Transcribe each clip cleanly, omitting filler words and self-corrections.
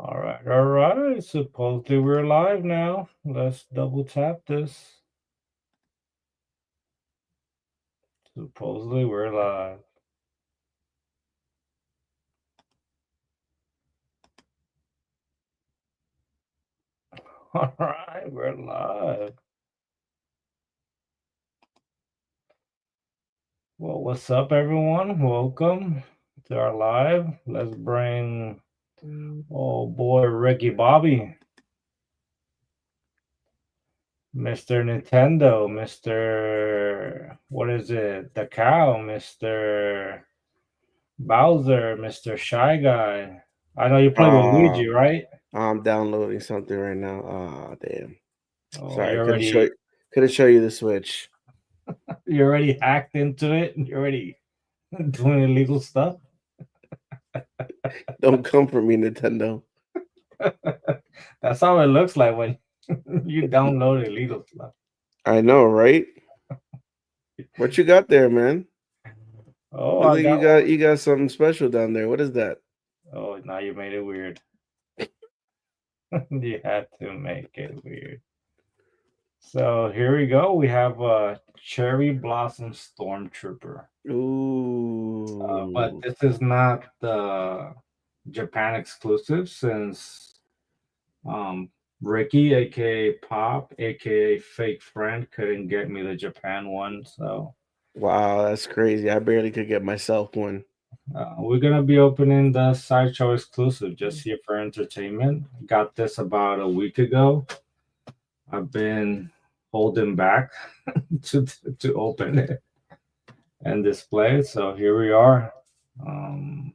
All right. Supposedly we're live now. Let's double tap this. Supposedly we're live. All right, we're live. Well, what's up, everyone? Welcome to our live. Let's bring, oh boy, Ricky Bobby, Mr. Nintendo, Mr. What is it? The Cow, Mr. Bowser, Mr. Shy Guy. I know you play with Uh, Luigi, right? I'm downloading something right now. Ah, damn. Oh, Sorry, couldn't show you the Switch. you already hacked into it. You're already doing illegal stuff. Don't come for me, Nintendo. That's how it looks like when you download illegal stuff. I know, right? What you got there, man? Oh, Look I like got you got something special down there. What is that? Oh, now you made it weird. You had to make it weird. So here we go. We have a Cherry Blossom Stormtrooper. But Ooh. this is not the Japan exclusive since um, Ricky, aka Pop, aka Fake Friend, couldn't get me the Japan one. So Wow, that's crazy. I barely could get myself one. we're gonna be opening the Sideshow exclusive just here for entertainment. Got this about a week ago. I've been holding back to open it and display it. So here we are. Um,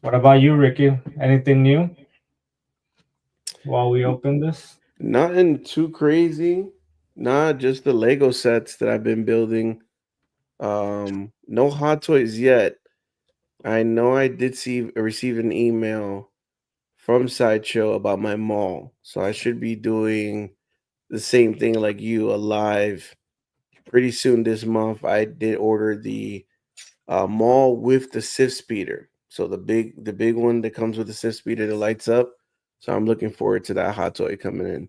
what about you, Ricky? Anything new while we N- open this? Nothing too crazy. Nah, just the Lego sets that I've been building. No hot toys yet. I know I did see receive an email from Sideshow about my mall. So I should be doing the same thing like you, a live pretty soon this month. I did order the mall with the sift speeder. So the big one that comes with the sift speeder that lights up. So I'm looking forward to that hot toy coming in.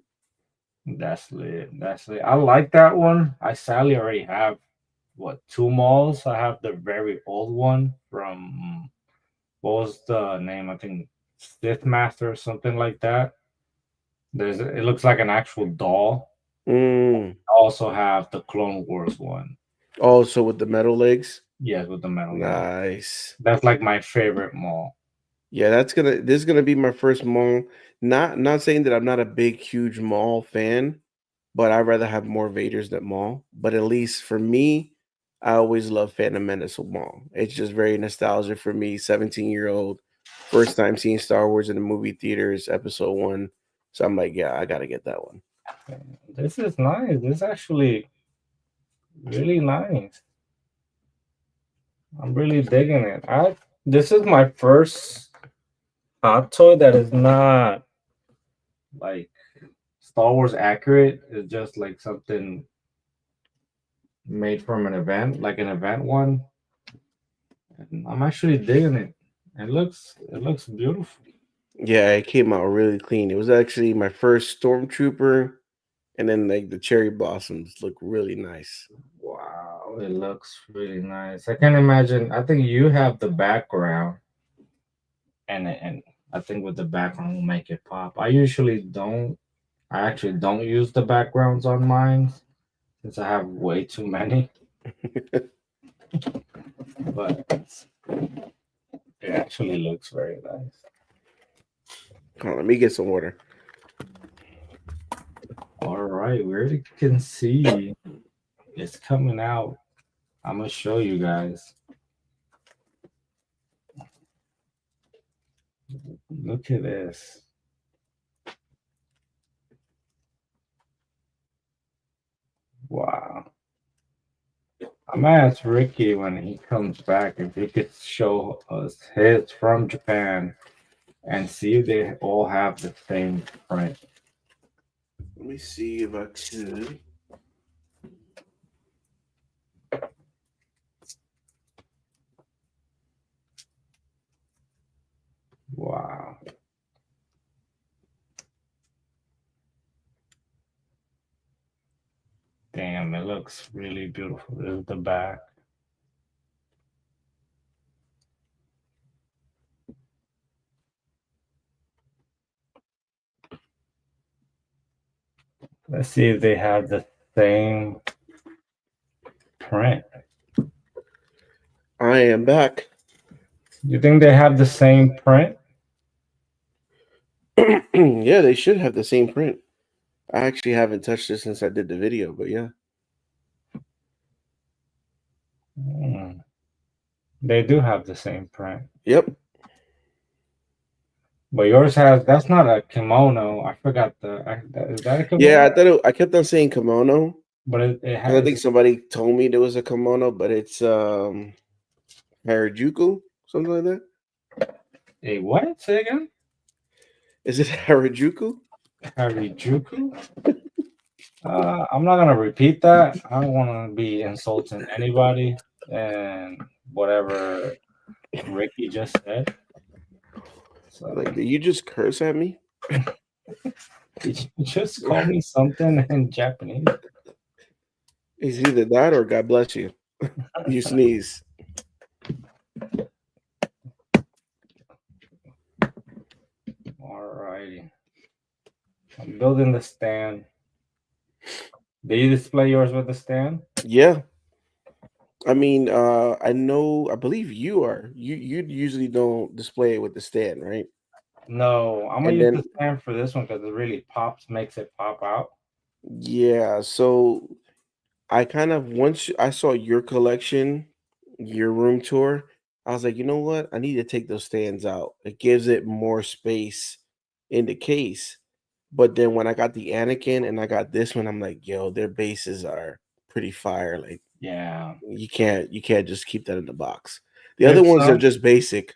That's lit. That's lit. I like that one. I sadly already have two malls. I have the very old one from what was the name? I think Sith Master or something like that. It looks like an actual doll. Mm. I also have the Clone Wars one. Also with the metal legs. Yes, with the metal leg. Nice. That's like my favorite mall. Yeah, this is gonna be my first mall. Not saying that I'm not a big, huge mall fan, but I'd rather have more Vaders than Maul. But at least for me, I always love Phantom Menace with Maul. It's just very nostalgic for me, 17-year-old, first time seeing Star Wars in the movie theaters, episode one. So I'm like, yeah, I gotta get that one. This is nice. This is actually really nice. I'm really digging it. I This is my first hot toy that is not like Star Wars accurate. It's just like something made from an event, like an event one. And I'm actually digging it. It looks beautiful. Yeah, it came out really clean. It was actually my first Stormtrooper, and then like the cherry blossoms look really nice. Wow, it looks really nice. I can imagine. I think you have the background, and I think with the background will make it pop. I usually don't. I actually don't use the backgrounds on mine since I have way too many. But it actually looks very nice. Hold on, let me get some water. All right, where you can see it's coming out. I'm gonna show you guys. Look at this. Wow. I'm gonna ask Ricky when he comes back if he could show us his from Japan and see if they all have the same print. Let me see if I could. Wow. looks really beautiful. This is the back. Let's see if they have the same print. I am back. You think they have the same print? Yeah, they should have the same print. I actually haven't touched it since I did the video, but yeah. Hmm. They do have the same print. Yep. But yours has, that's not a kimono. I forgot is that a Yeah, kimono? I kept on saying kimono But it because I has think somebody told me there was a kimono, but it's Harajuku, something like that. a what? Say again? Is it Harajuku? Harijuku? I'm not gonna repeat that. I don't want to be insulting anybody and whatever Ricky just said. So Like, did you just curse at me? did you just call me something in Japanese? It's either that or God bless you. You sneeze. Alrighty. I'm building the stand. Do you display yours with the stand? Yeah. I mean, I believe you are. You usually don't display it with the stand, right? No, I'm gonna And use then the stand for this one because it really pops, makes it pop out. yeah, so I kind of I saw your collection, your room tour, I was like, you know what? I need to take those stands out. It gives it more space in the case. But then when I got the Anakin and I got this one, I'm like, yo, their bases are pretty fire. Like Yeah. you can't just keep that in the box. The other There's ones are some, just basic.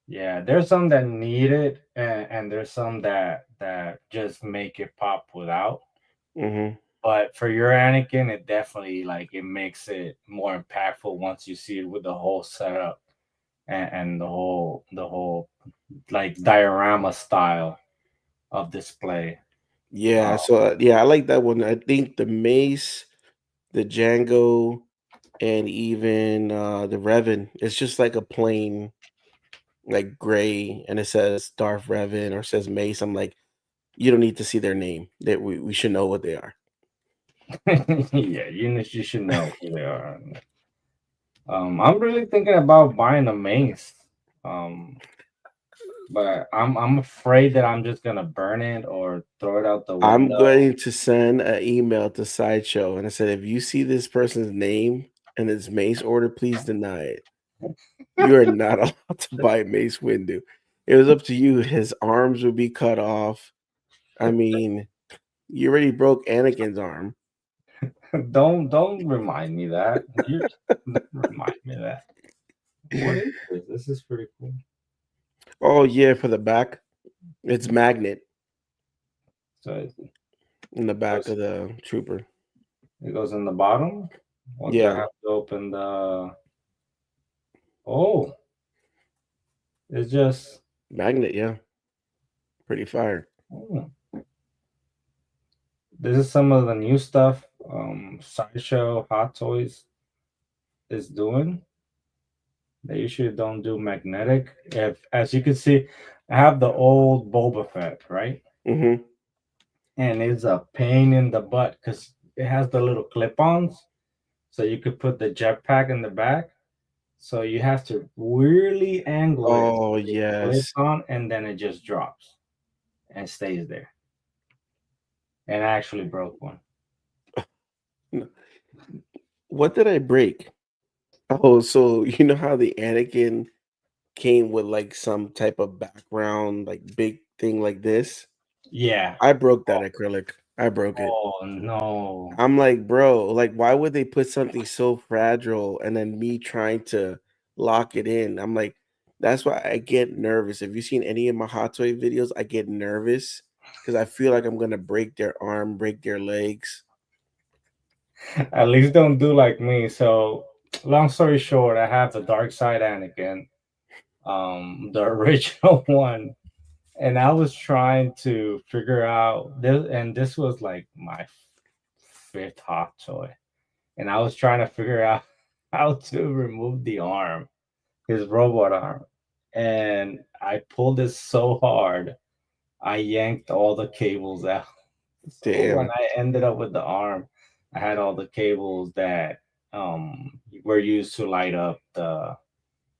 yeah, there's some that need it, and there's some that just make it pop without. Hmm. But for your Anakin, it definitely like it makes it more impactful once you see it with the whole setup and the whole like diorama style of display. Yeah, Uh, so yeah, I like that one. I think the Mace, the Django, and even the Revan, it's just like a plain like gray and it says Darth Revan or says Mace. I'm like, you don't need to see their name. That we should know what they are. yeah, you should know who they are. I'm really thinking about buying a mace. Um, but I'm afraid that I'm just gonna burn it or throw it out the I'm window. going to send an email to Sideshow and I said, if you see this person's name and it's Mace order, please deny it. You are not allowed to buy Mace Windu. It was up to you. His arms would be cut off. I mean, you already broke Anakin's arm. Don't remind me that. You don't remind me that. What is this? This is pretty cool. Oh yeah, for the back. It's magnet So in the back goes of the trooper. it goes in the bottom. What do I Yeah, have to open the? Oh, it's just. magnet, yeah. Pretty fire. Oh, this is some of the new stuff. Sideshow Hot Toys is doing. They usually don't do magnetic. If, as you can see, I have the old Boba Fett, right? Hmm. And it's a pain in the butt because it has the little clip-ons, so you could put the jetpack in the back. So you have to really angle it Oh so it clips yes. on, and then it just drops and stays there. And I actually broke one. N- What did I break? Oh, so you know how the Anakin came with like some type of background, like big thing like this? Yeah. I broke that acrylic. I broke it. Oh no. I'm like, bro, like, why would they put something so fragile and then me trying to lock it in? I'm like, that's why I get nervous. If you've seen any of my Hot Toy videos, I get nervous because I feel like I'm gonna break their arm, break their legs. At least don't do like me. So, long story short, I have the dark side Anakin, the original one, and I was trying to figure out this, and this was like my fifth hot toy. and I was trying to figure out how to remove the arm, his robot arm, and I pulled it so hard, I yanked all the cables out. So when Damn. I ended up with the arm, I had all the cables that were used to light up the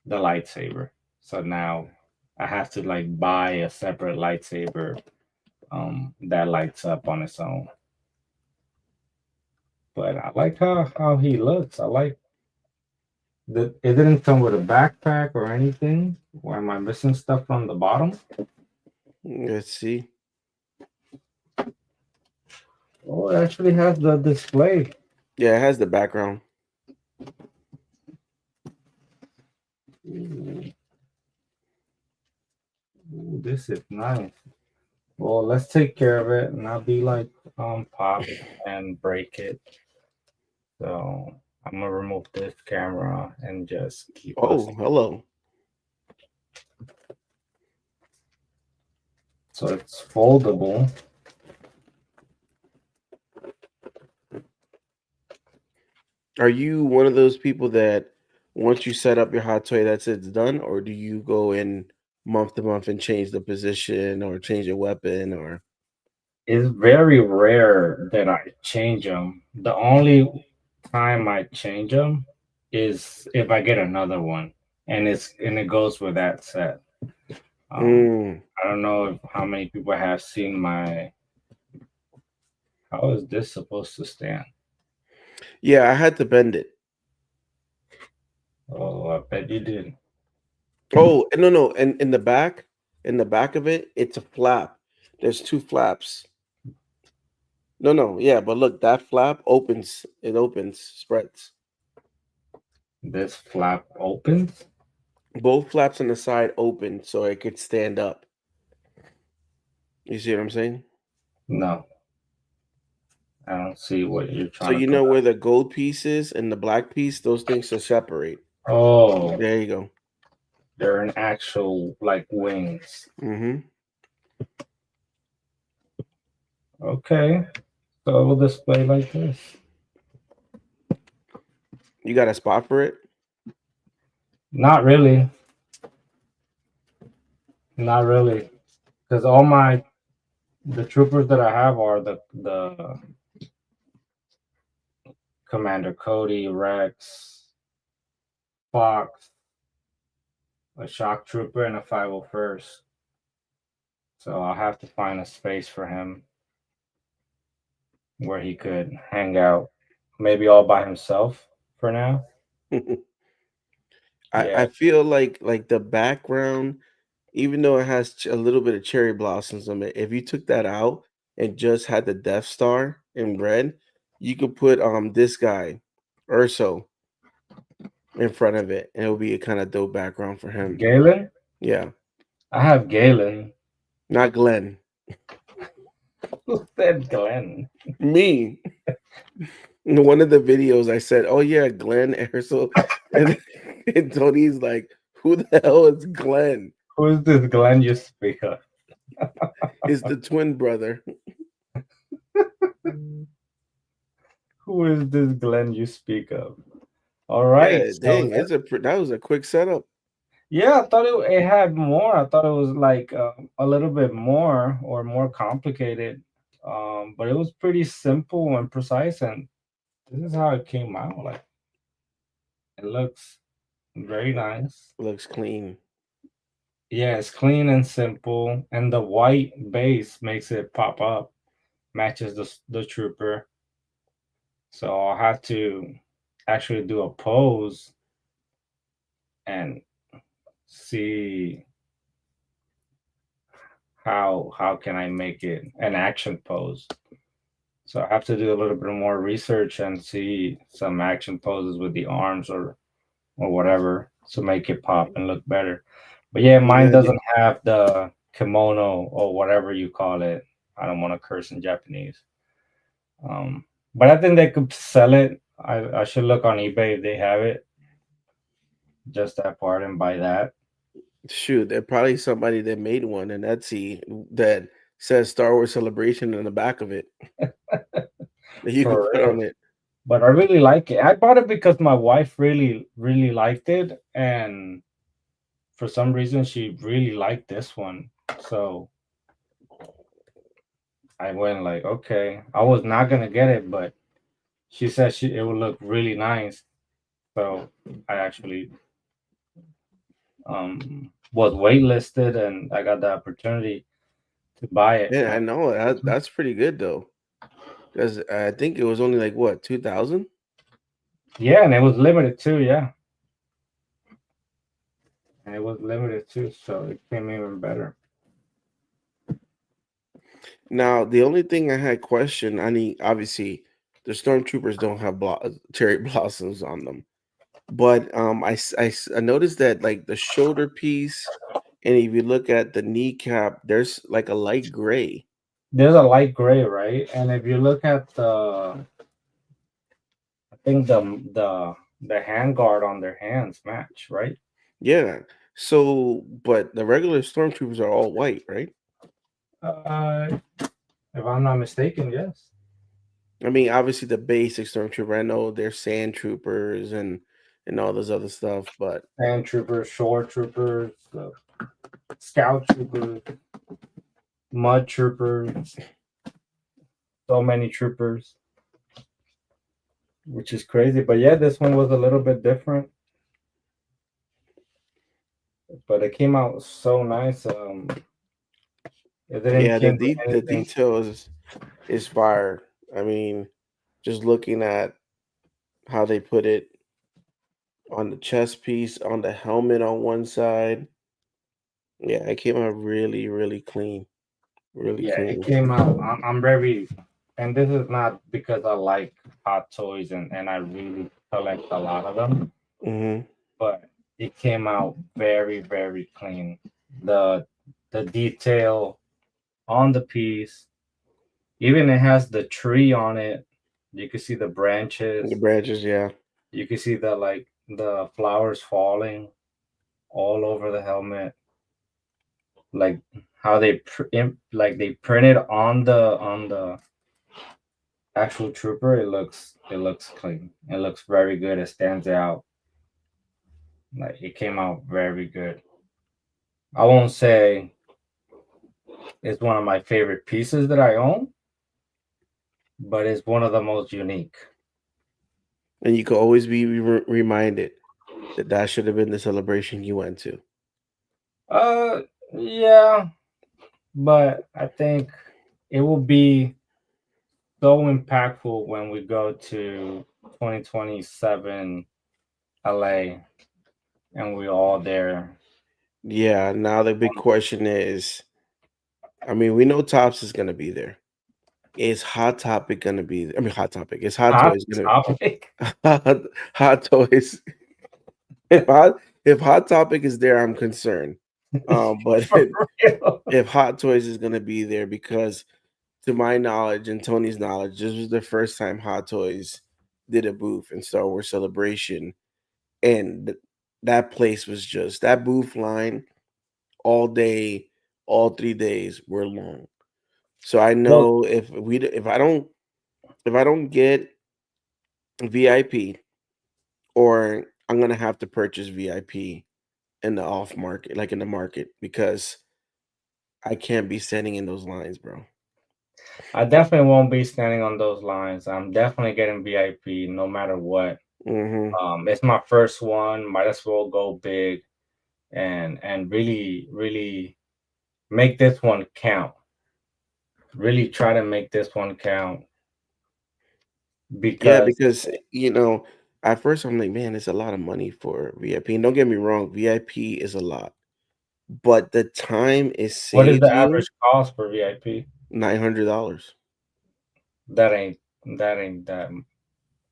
lightsaber. So now I have to like buy a separate lightsaber that lights up on its own. But I like how he looks. I like that it didn't come with a backpack or anything. Why am I missing stuff from the bottom? Let's see. Oh, it actually has the display. Yeah, it has the background. Ooh, this is nice. Well, let's take care of it and not be like pop and break it. So I'm gonna remove this camera and just keep us. Oh, hello. So it's foldable. Are you one of those people that once you set up your hot toy, that's it's done, or do you go in month to month and change the position or change a weapon or? It's very rare that I change them. The only time I change them is if I get another one, and it goes with that set. Um, Mm. I don't know how many people have seen my. How is this supposed to stand? Yeah, I had to bend it. Oh, I bet you did. Oh, no, no, and in the back of it, it's a flap. There's two flaps. No, no, yeah, but look, that flap opens. It opens, spreads. This flap opens. Both flaps on the side open so it could stand up. You see what I'm saying? No, I don't see what you're So trying to you put know where up. the gold piece is and the black piece, those things are separate. Oh, There you go. they're an actual like wings. Hmm. Okay, so it will display like this. You got a spot for it? Not really, not really, because all my the troopers that I have are the Commander Cody, Rex, Fox, a shock trooper, and a 501st. So I'll have to find a space for him where he could hang out, maybe all by himself for now. I Yeah, feel like the background, even though it has a little bit of cherry blossoms on it, if you took that out and just had the Death Star in red, you could put this guy, Urso, in front of it, and it would be a kind of dope background for him. Galen. Yeah, I have Galen. not Glenn. Who said Glenn? Me. In one of the videos, I said, "Oh yeah, Glenn Urso," and, and Tony's like, "Who the hell is Glenn?" Who is this Glenn you speak of? Is the twin brother. Who is this Glenn you speak of? All right, Yeah, so dang, that was a quick setup. yeah, I thought it had more. I thought it was like a little bit more or more complicated, but it was pretty simple and precise. And this is how it came out. Like it looks very nice. Looks clean. Yeah, it's clean and simple, and the white base makes it pop up, matches the trooper. So I'll have to actually do a pose and see how can I make it an action pose. So I have to do a little bit more research and see some action poses with the arms or whatever to make it pop and look better. But yeah, mine Yeah, doesn't have the kimono or whatever you call it. I don't want to curse in Japanese. Um, but I think they could sell it. I should look on eBay if they have it, just that part and buy that. shoot, there's probably somebody that made one in Etsy that says Star Wars Celebration in the back of it that you could For put real. on it. But I really like it. I bought it because my wife really liked it, and for some reason she really liked this one. So I went like, okay. I was not gonna get it, but she said it would look really nice. So I actually was waitlisted, and I got the opportunity to buy it. Yeah, I know that's pretty good though, because I think it was only like what 2,000. Yeah, and it was limited too. Yeah, and it was limited too, so it came even better. Now, the only thing I had question, I mean, obviously, the stormtroopers don't have cherry blossoms on them, but I noticed that like the shoulder piece, and if you look at the kneecap, there's like a light gray. There's a light gray, right? And if you look at I think the hand guard on their hands match, right? Yeah. So, but the regular stormtroopers are all white, right? Uh, if I'm not mistaken, yes. I mean, obviously the basic stormtrooper. I know they're sand troopers and all this other stuff, but Sand troopers, shore troopers, scout troopers, mud troopers, so many troopers, which is crazy. But yeah, this one was a little bit different, but it came out so nice. It didn't yeah, the came with the anything. details is fire. I mean, just looking at how they put it on the chest piece, on the helmet on one side. Yeah, it came out really, really clean, really Yeah, it clean. came out. I'm very, and this is not because I like hot toys and I really collect a lot of them, Hmm. but it came out very clean. The the detail on the piece, even it has the tree on it. You can see the The branches. branches, yeah, You can see the the flowers falling all over the helmet, like how like they printed on the actual trooper. It looks clean. It looks very good. It stands out. Like it came out very good. I won't say it's one of my favorite pieces that I own, but it's one of the most unique. and you can always be reminded that that should have been the celebration you went to. Uh, yeah, but I think it will be so impactful when we go to 2027 LA and we all there. Yeah. Now the big question is, I mean, we know Tops is gonna be there. Is Hot Topic gonna be there? I mean, Hot Topic. Is Hot Hot Toys gonna topic Hot Toys? If Hot Topic is there, I'm concerned. But for real. if Hot Toys is gonna be there, because to my knowledge and Tony's knowledge, this was the first time Hot Toys did a booth in Star Wars Celebration, and that place was just that booth line all day, all 3 days were long. So I Well, know if I don't get VIP, or I'm gonna have to purchase VIP in the off market, like in the market, because I can't be standing in those lines, bro. I definitely won't be standing on those lines. I'm definitely getting VIP no matter what. Hmm. It's my first one. Might as well go big and really make this one count. Really try to make this one count Yeah, because because at first I'm like, man, it's a lot of money for VIP. And don't get me wrong, VIP is a lot, but the time it what is saves the you, average cost for VIP? $900. That ain't that ain't that.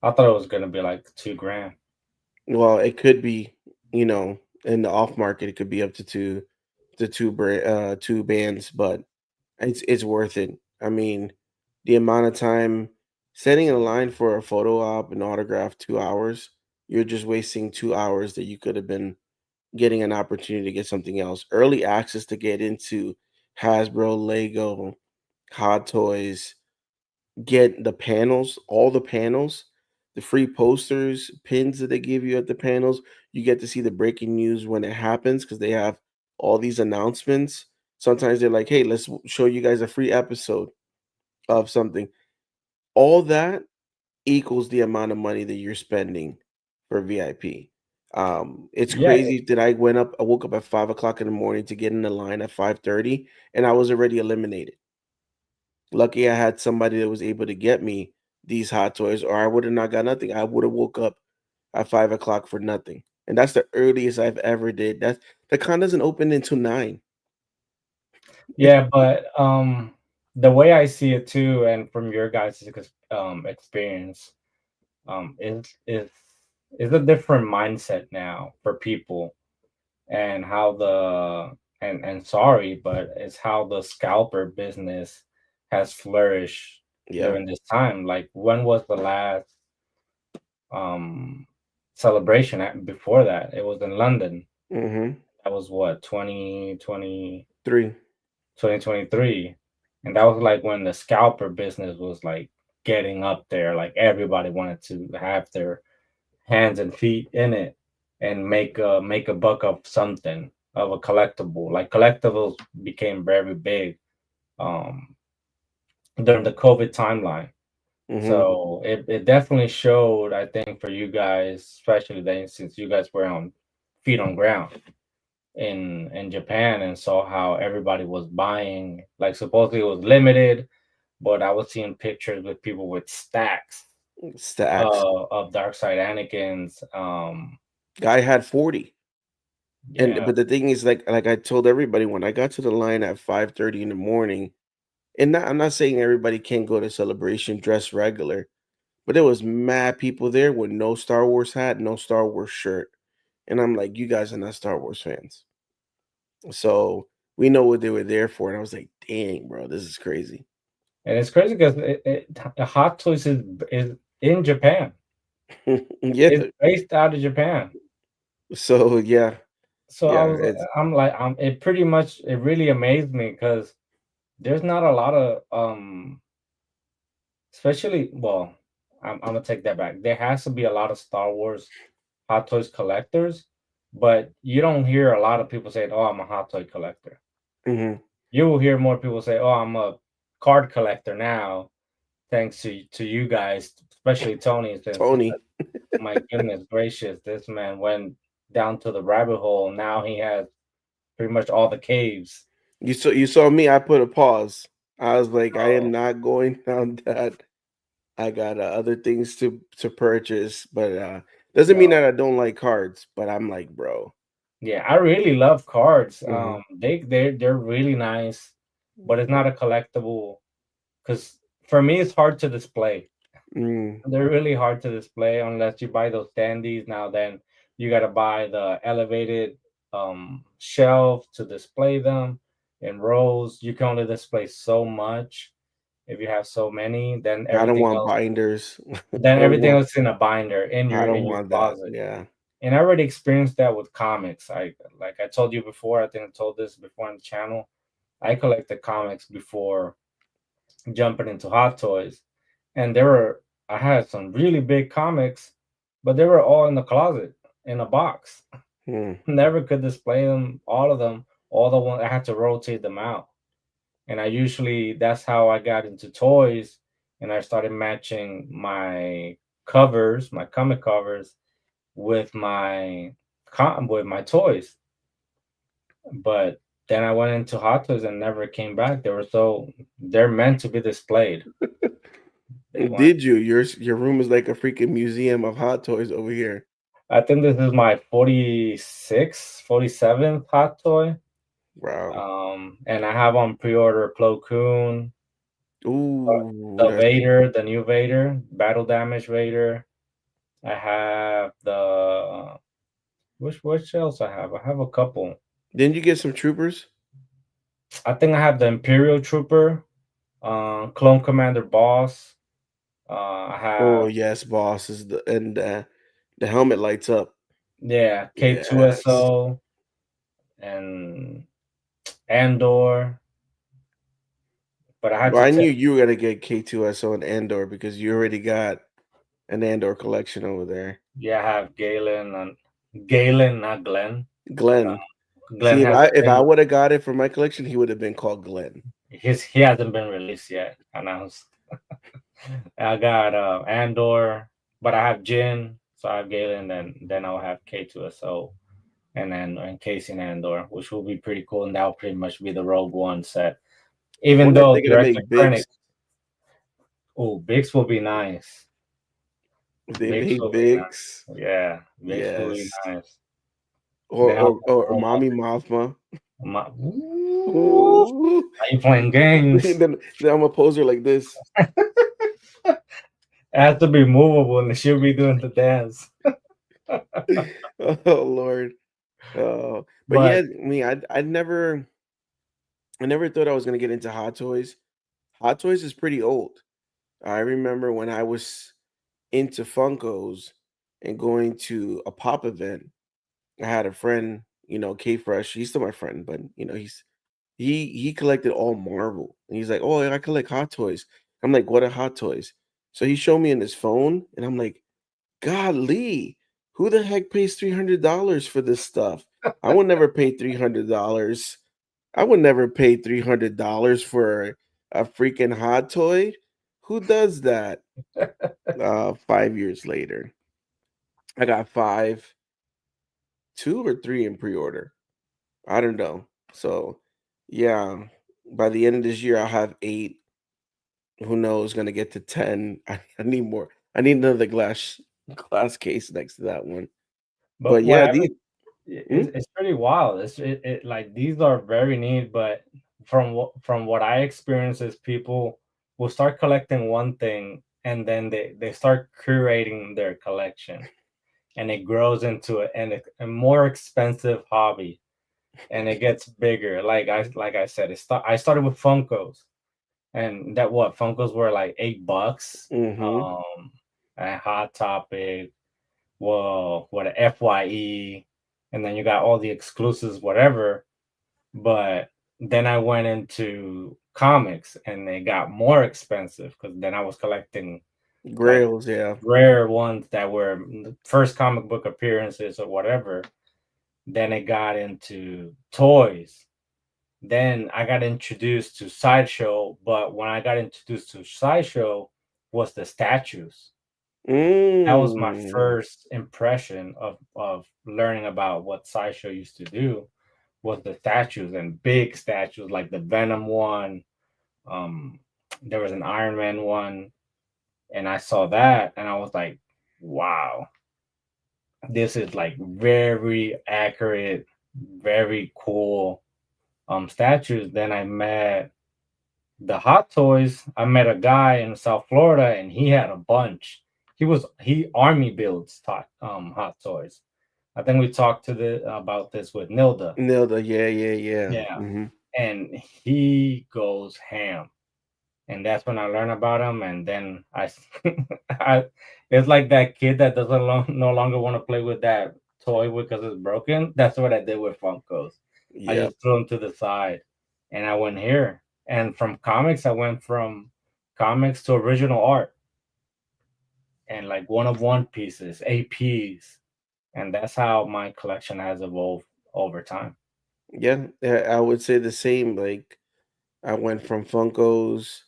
I thought it was gonna be like 2 grand. Well, it could be, in the off market, it could be up to two bands, but it's worth it. I mean, the amount of time standing in a line for a photo op and autograph 2 hours, you're just wasting 2 hours that you could have been getting an opportunity to get something else. Early access to get into Hasbro, Lego, Hot Toys, get the panels, all the panels. the free posters, pins that they give you at the panels. You get to see the breaking news when it happens because they have all these announcements. Sometimes they're like, "Hey, let's show you guys a free episode of something." All that equals the amount of money that you're spending for VIP. It's Yeah, crazy that I woke up at 5 o'clock in the morning to get in the line at 5:30, and I was already eliminated. Lucky I had somebody that was able to get me these hot toys, or I would have not got nothing. I would have woke up at 5 o'clock for nothing. And that's the earliest I've ever did. That's the con doesn't open until 9. yeah, but the way I see it too, and from your guys' experience, is a different mindset now for people, and how the and sorry, but it's how the scalper business has flourished Yeah. during this time. Like, when was the last um celebration before that? It was in London. Mm-hmm. That was what, 2020, 3. 2023, and that was like when the scalper business was like getting up there. Like, everybody wanted to have their hands and feet in it and make a buck of something, of a collectible. Like, collectibles became very big um during the COVID timeline. Mm-hmm. So it definitely showed, I think, for you guys, especially then, since you guys were on feet on ground in Japan, and saw how everybody was buying. Like, supposedly it was limited, but I was seeing pictures with people with stacks Stacks. of Dark Side Anakin's. Guy had 40. And Yeah, but the thing is, like I told everybody when I got to the line at 5:30 in the morning, and I'm not saying everybody can't go to celebration dress regular, but there was mad people there with no Star Wars hat, no Star Wars shirt. And I'm like, you guys are not Star Wars fans. So we know what they were there for. And I was like, dang, bro, this is crazy. and it's crazy because Hot Toys is in Japan. Yeah. It's based out of Japan. So yeah, So yeah, it's I'm like, it pretty much, it really amazed me because there's not a lot of especially, well, I'm gonna take that back. There has to be a lot of Star Wars Hot Toys collectors, but you don't hear a lot of people saying, "Oh, I'm a Hot Toy collector." mhm, You will hear more people say, "Oh, I'm a card collector now," thanks to you guys, especially Tony, since Tony. my goodness gracious, this man went down to the rabbit hole. Now he has pretty much all the caves. You saw me, I put a pause. I was like, I am Oh, not going down that. I got other things to purchase, but doesn't mean no. that I don't like cards. But I'm like, bro. Yeah, I really love cards. Mhm, They're really nice, but it's not a collectible because for me it's hard to display. mm, They're really hard to display unless you buy those standees. Now then, you gotta buy the elevated shelf to display them in rows. You can only display so much if you have so many. I don't want binders. Then I don't everything want. else in a binder I in don't your want that. closet. Yeah. And I already experienced that with comics. Like I told you before, I think I told this before on the channel. I collected comics before jumping into Hot Toys, and I had some really big comics, but they were all in the closet in a box. Hmm. Never could display them, all of them, all the ones I had to rotate them out. And I usually that's how I got into toys, and I started matching my covers, my comic covers, with with my toys. But then I went into Hot Toys and never came back. They're meant to be displayed. They want. Did you? Your room is like a freaking museum of hot toys over here. I think this is my 46th, 47th Hot Toy. Wow. And I have on pre-order Plo Koon, Ooh, the that's Vader, the new Vader, Battle Damage Vader. I have the which else I have? I have a couple. Didn't you get some troopers? I think I have the Imperial Trooper, Clone Commander Boss. I Oh have, yes, boss is the helmet lights up. yeah, Yes. K2SO and Andor. But I had Well, to I knew take. you were gonna get K2SO and Andor because you already got an Andor collection over there. Yeah, I have Galen and Galen, not Glenn. Glenn. Glenn See, hasn't if I been. would have got it for my collection, he would have been called Glenn. He hasn't been released yet. Announced. I got Andor, but I have Jin, so I have Galen, then I'll have K2SO, and then encasing Andor, which will be pretty cool, and that'll pretty much be the Rogue One set. I Even wonder if though they're gonna Director make Krennic, Bix. oh, Bix will be nice. If they Bix made will be Bix, nice. Yeah, Bix will be yes. nice. Or Then I'll or, put or home Mommy Mothma. Ooh, Ooh. are you playing games? then I'm a poser like this. It has to be movable, and she'll be doing the dance. Oh Lord. But yeah, But I never thought I was gonna get into Hot Toys. Hot Toys is pretty old. I remember when I was into Funkos and going to a pop event. I had a friend, K Fresh. He's still my friend, but he collected all Marvel. And he's like, "Oh, I collect Hot Toys." I'm like, "What are Hot Toys?" So he showed me in his phone, and I'm like, "Golly, who the heck pays $300 for this stuff? I would never pay $300. I would never pay $300 for a freaking Hot Toy. Who does that?" 5 years later, I got five, 2 or 3 in pre-order. I don't know. So, yeah, by the end of this year, I'll have 8. Who knows? Gonna get to 10. I need more. I need another glass case next to that one. but But yeah, whatever. these. Hmm? It's pretty wild. It like these are very neat, but from what I experience is people will start collecting one thing and then they start curating their collection and it grows into a more expensive hobby and it gets bigger. Like I said, I started with Funkos and that what Funkos were like $8. Mm-hmm. A Hot Topic, well, what a FYE, and then you got all the exclusives, whatever. But then I went into comics, and they got more expensive because then I was collecting like Grails, yeah. rare ones that were first comic book appearances or whatever. Then it got into toys. Then I got introduced to Sideshow, but when I got introduced to Sideshow was the statues. That was my Mm. first impression of learning about what Sideshow used to do was the statues and big statues like the Venom one. Um, there was an Iron Man one, and I saw that and I was like, wow, this is like very accurate, very cool statues. Then I met the Hot Toys. I met a guy in South Florida and he had a bunch. He army builds hot toys. I think we talked about this with Nilda. Nilda, yeah, yeah, yeah. Yeah. Mm-hmm. And he goes ham. And that's when I learned about him. And then I it's like that kid that no longer want to play with that toy because it's broken. That's what I did with Funkos. I Yep. just threw them to the side and I went here. And from comics, I went from comics to original art and like one of one pieces, APs. And that's how my collection has evolved over time. Yeah, I would say the same. Like I went from Funkos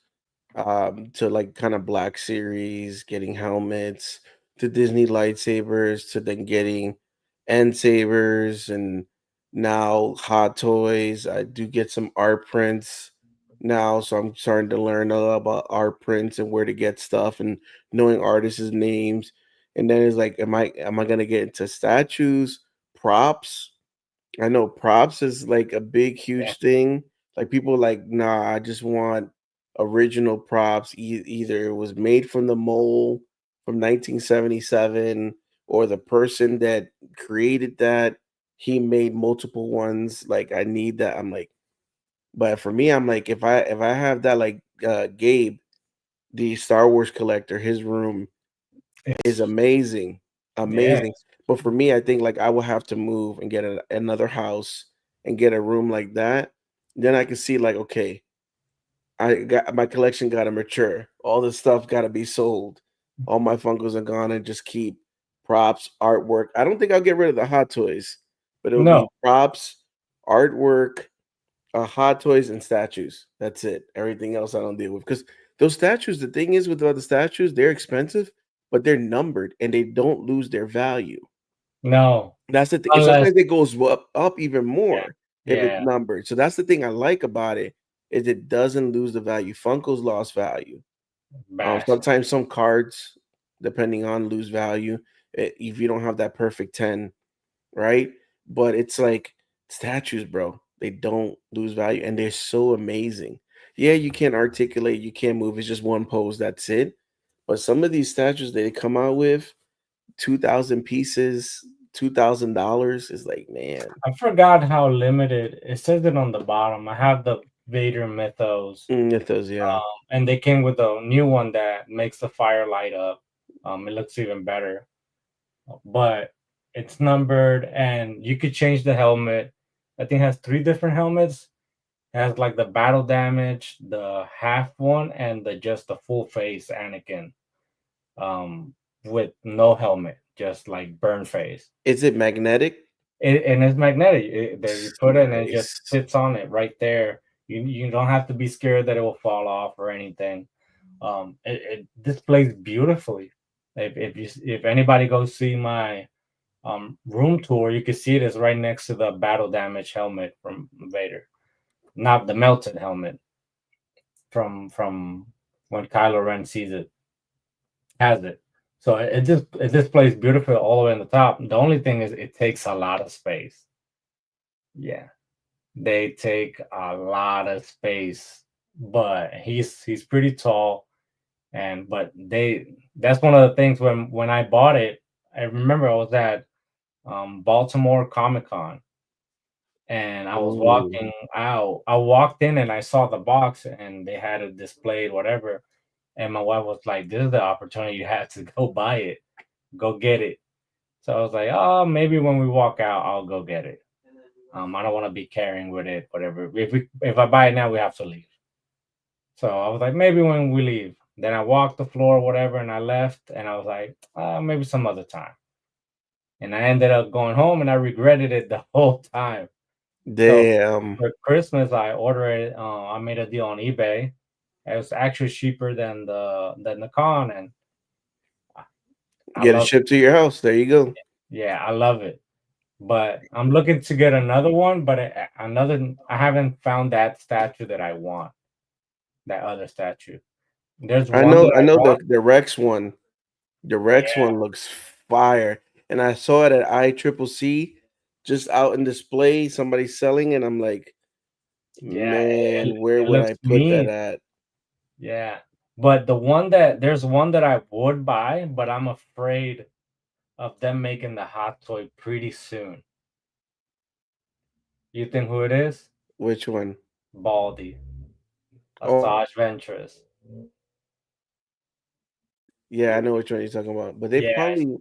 to like kind of Black Series, getting helmets, to Disney lightsabers, to then getting end sabers, and now Hot Toys. I do get some art prints now, so I'm starting to learn a lot about art prints and where to get stuff and knowing artists' names. And then it's like, am I gonna get into statues, props? I know props is like a big, Yeah. huge thing. Like people like, nah, I just want original props. Either it was made from the mole from 1977, or the person that created that he made multiple ones. Like I need that. I'm like, but for me, I'm like, if I have that, like Gabe, the Star Wars collector, his room is It's amazing, yeah. amazing. But for me, I think like I will have to move and get another house and get a room like that. Then I can see like, okay, I got my collection got to mature. All this stuff got to be sold. all my Funkos are gone and just keep props, artwork. I don't think I'll get rid of the Hot Toys, but it'll No, be props, artwork, Hot Toys, and statues. That's it. Everything else I don't deal with because those statues. The thing is with the statues, they're expensive, but they're numbered and they don't lose their value. no, That's the thing. And unless sometimes it goes up even yeah, more if it's yeah, numbered. So that's the thing I like about it is it doesn't lose the value. Funko's lost value. bash. Sometimes some cards, depending on lose value if you don't have that perfect 10, right? But it's like statues, bro. They don't lose value and they're so amazing. Yeah, you can't articulate, you can't move. It's just one pose. That's it. But some of these statues they come out with 2,000 pieces, $2,000 is like, man. I forgot how limited. It says it on the bottom. I have the Vader Mythos, Mythos, yeah. and they came with a new one that makes the fire light up. It looks even better, but it's numbered, and you could change the helmet. I think it has 3 different helmets. It has like the battle damage, the half one, and the just the full face Anakin, with no helmet, just like burn face. Is it magnetic? And it's magnetic. There you put it, and it just Nice. sits on it right there. You don't have to be scared that it will fall off or anything. It displays beautifully. If anybody goes see my room tour, you can see it is right next to the battle damage helmet from Vader, not the melted helmet from when Kylo Ren sees it, has it. So it displays beautiful all the way on the top. The only thing is it takes a lot of space. Yeah, they take a lot of space, but he's pretty tall, and but that's one of the things when I bought it. I remember I was at Baltimore Comic Con, and I was Ooh. walking out. I walked in and I saw the box, and they had it displayed, whatever. And my wife was like, "This is the opportunity you have to go buy it, go get it." So I was like, "Oh, maybe when we walk out, I'll go get it." I don't want to be carrying with it, whatever. If I buy it now, we have to leave. So I was like, maybe when we leave. Then I walked the floor, whatever, and I left. And I was like, maybe some other time. And I ended up going home, and I regretted it the whole time. So Damn. for Christmas, I ordered it. I made a deal on eBay. It was actually cheaper than the con, and I I Get it love it. shipped to your house. There you go. Yeah, I love it. But I'm looking to get another one, but I haven't found that statue that I want. That other statue. There's one that I I know want. the Rex one. The Rex Yeah, one looks fire. And I saw it at ICCC just out in display, somebody selling it. I'm like, yeah, man, where it would looks I put that mean. at? Yeah. But there's one that I would buy, but I'm afraid of them making the hot toy pretty soon. You think who it is? Which one? Baldy, Oh, Asajj Ventress. yeah, I know which one you're talking about. But they Yeah, probably,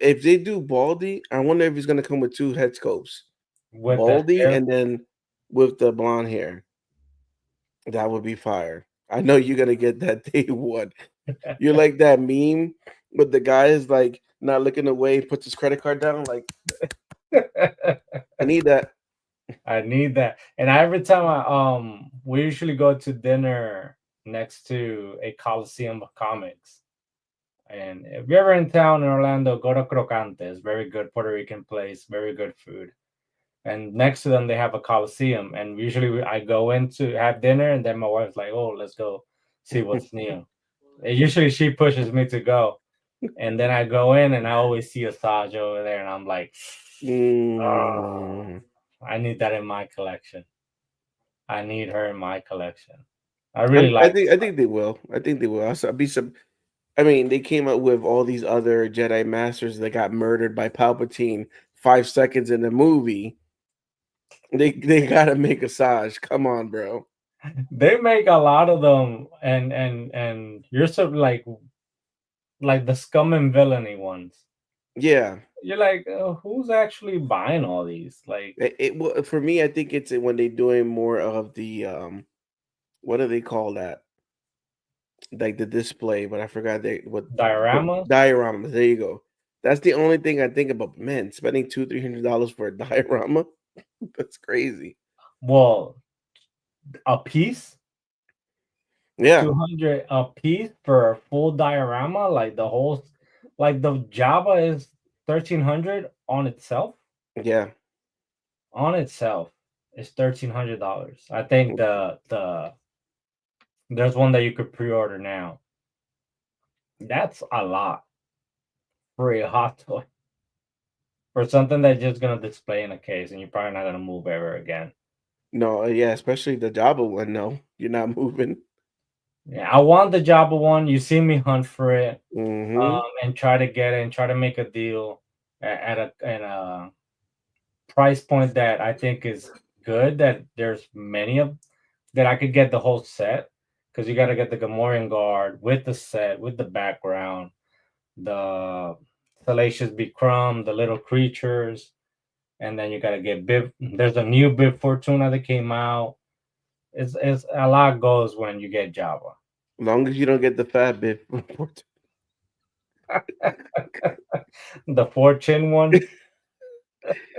if they do Baldy, I wonder if he's gonna come with two head scopes, with the Baldy, hair. and then with the blonde hair. That would be fire. I know you're gonna get that day one. You're like that meme, but the guy is like not looking away, puts his credit card down. Like, I need that. I need that. And every time we usually go to dinner next to a Coliseum of comics. And if you're ever in town in Orlando, go to Crocantes. Very good Puerto Rican place, very good food. And next to them, they have a Coliseum. And usually I go in to have dinner, and then my wife's like, "Oh, let's go see what's new." And usually she pushes me to go, and then I go in, and I always see Asajj over there, and I'm like, "Oh, Mm. I need that in my collection. I need her in my collection." I really I like. think they will. I think they will. I'd be some. I mean, they came up with all these other Jedi Masters that got murdered by Palpatine 5 seconds in the movie. They gotta make a Saj. Come on, bro. They make a lot of them, and you're so like the scum and villainy ones. Yeah. You're like, who's actually buying all these? Like, For me, I think it's when they doing more of the what do they call that? like the display, but I forgot what Diorama. diorama. There you go. That's the only thing I think about. Man, spending $200-300 for a diorama, that's crazy. Well, a piece, Yeah, 200 a piece for a full diorama, like the whole, like the Java is 1,300 on itself. yeah. On itself is $1,300. I think there's one that you could pre-order now. That's a lot for a hot toy. For something that's just gonna display in a case and you're probably not gonna move ever again. No, yeah, especially the Java one. No, you're not moving. Yeah, I want the Java one. You see me hunt for it, Hmm. and try to get it and try to make a deal at a price point that I think is good. That there's many of that I could get the whole set because you got to get the Gamorrean guard with the set with the background, the Salacious Be Crumb, the little creatures, and then you got to get Bib. There's a new Bib Fortuna that came out. It's a lot goes when you get Java. Long as you don't get the fat bit. The fortune one.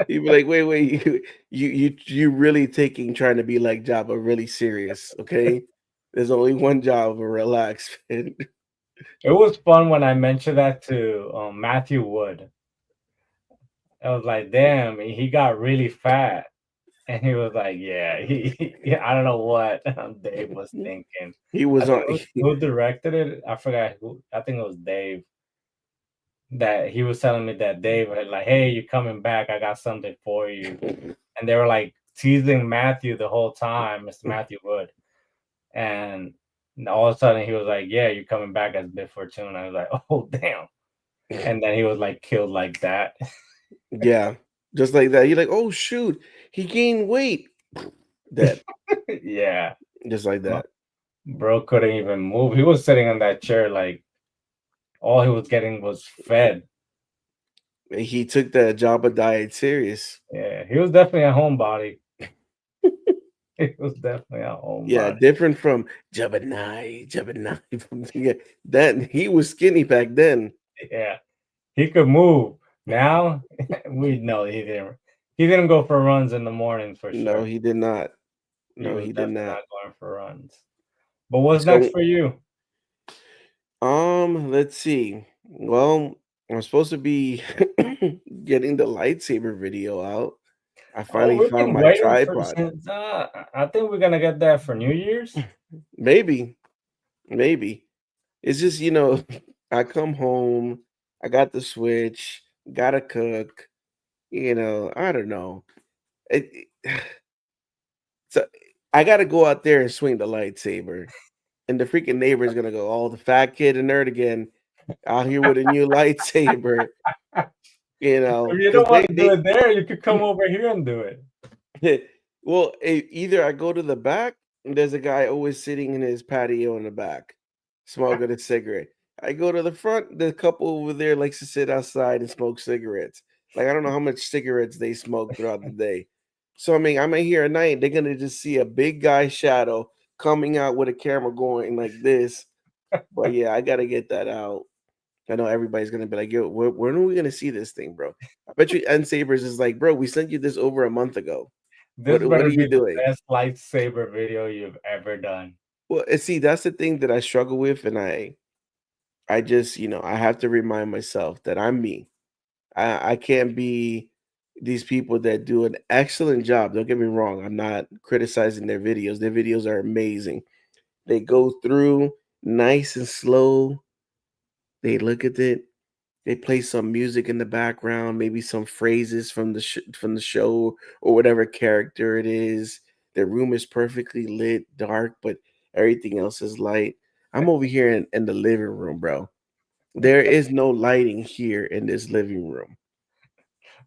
You be like, wait, you really taking trying to be like Java really serious, okay? There's only one Java, relax, man. It was fun when I mentioned that to Matthew Wood. I was like, damn, he got really fat. And he was like, yeah, yeah, I don't know what Dave was thinking. He I was think on who directed it. I forgot who. I think it was Dave. That he was telling me that Dave was like, hey, you coming back? I got something for you. And they were like teasing Matthew the whole time, Mr. Matthew Wood. And all of a sudden he was like, yeah, you're coming back as Bib Fortuna. I was like, oh damn. And then he was like killed like that. yeah, just like that. You're like, oh shoot, he gained weight. Dead. Yeah. Just like that. Bro couldn't even move. He was sitting in that chair like all he was getting was fed. He took the Java diet serious. Yeah, he was definitely a homebody. He was definitely a Yeah, homebody. different from Jabba from yeah, that he was skinny back then. Yeah, he could move. Now we know he didn't. He didn't go for runs in the mornings for No, sure. he did not. He No, was he did definitely not. not going for runs. But what's next So, for you? let's see. Well, I'm supposed to be getting the lightsaber video out. I Oh, finally we've found been my waiting for tripod. since. I think we're gonna get that for New Year's. Maybe, maybe. It's just, I come home, I got the Switch, gotta cook, I don't know. It, so I gotta go out there and swing the lightsaber. And the freaking neighbor is gonna go, oh, the fat kid and nerd again out here with a new lightsaber, If you because don't want to do it there, you could come over here and do it. well, either I go to the back, and there's a guy always sitting in his patio in the back, smoking a cigarette. I go to the front, the couple over there likes to sit outside and smoke cigarettes. Like I don't know how much cigarettes they smoke throughout the day. So I mean, I'm in here at night, they're gonna just see a big guy shadow coming out with a camera going like this. But yeah, I gotta get that out. I know everybody's gonna be like, "Yo, when are we gonna see this thing, bro?" I bet you N Sabers is like, "Bro, we sent you this over a month ago. This What are better you be the doing?" best lightsaber video you've ever done. Well, and see, that's the thing that I struggle with, and I just, I have to remind myself that I'm me. I can't be these people that do an excellent job. Don't get me wrong. I'm not criticizing their videos. Their videos are amazing. They go through nice and slow. They look at it. They play some music in the background, maybe some phrases from from the show or whatever character it is. The room is perfectly lit, dark, but everything else is light. I'm over here in the living room, bro. There is no lighting here in this living room.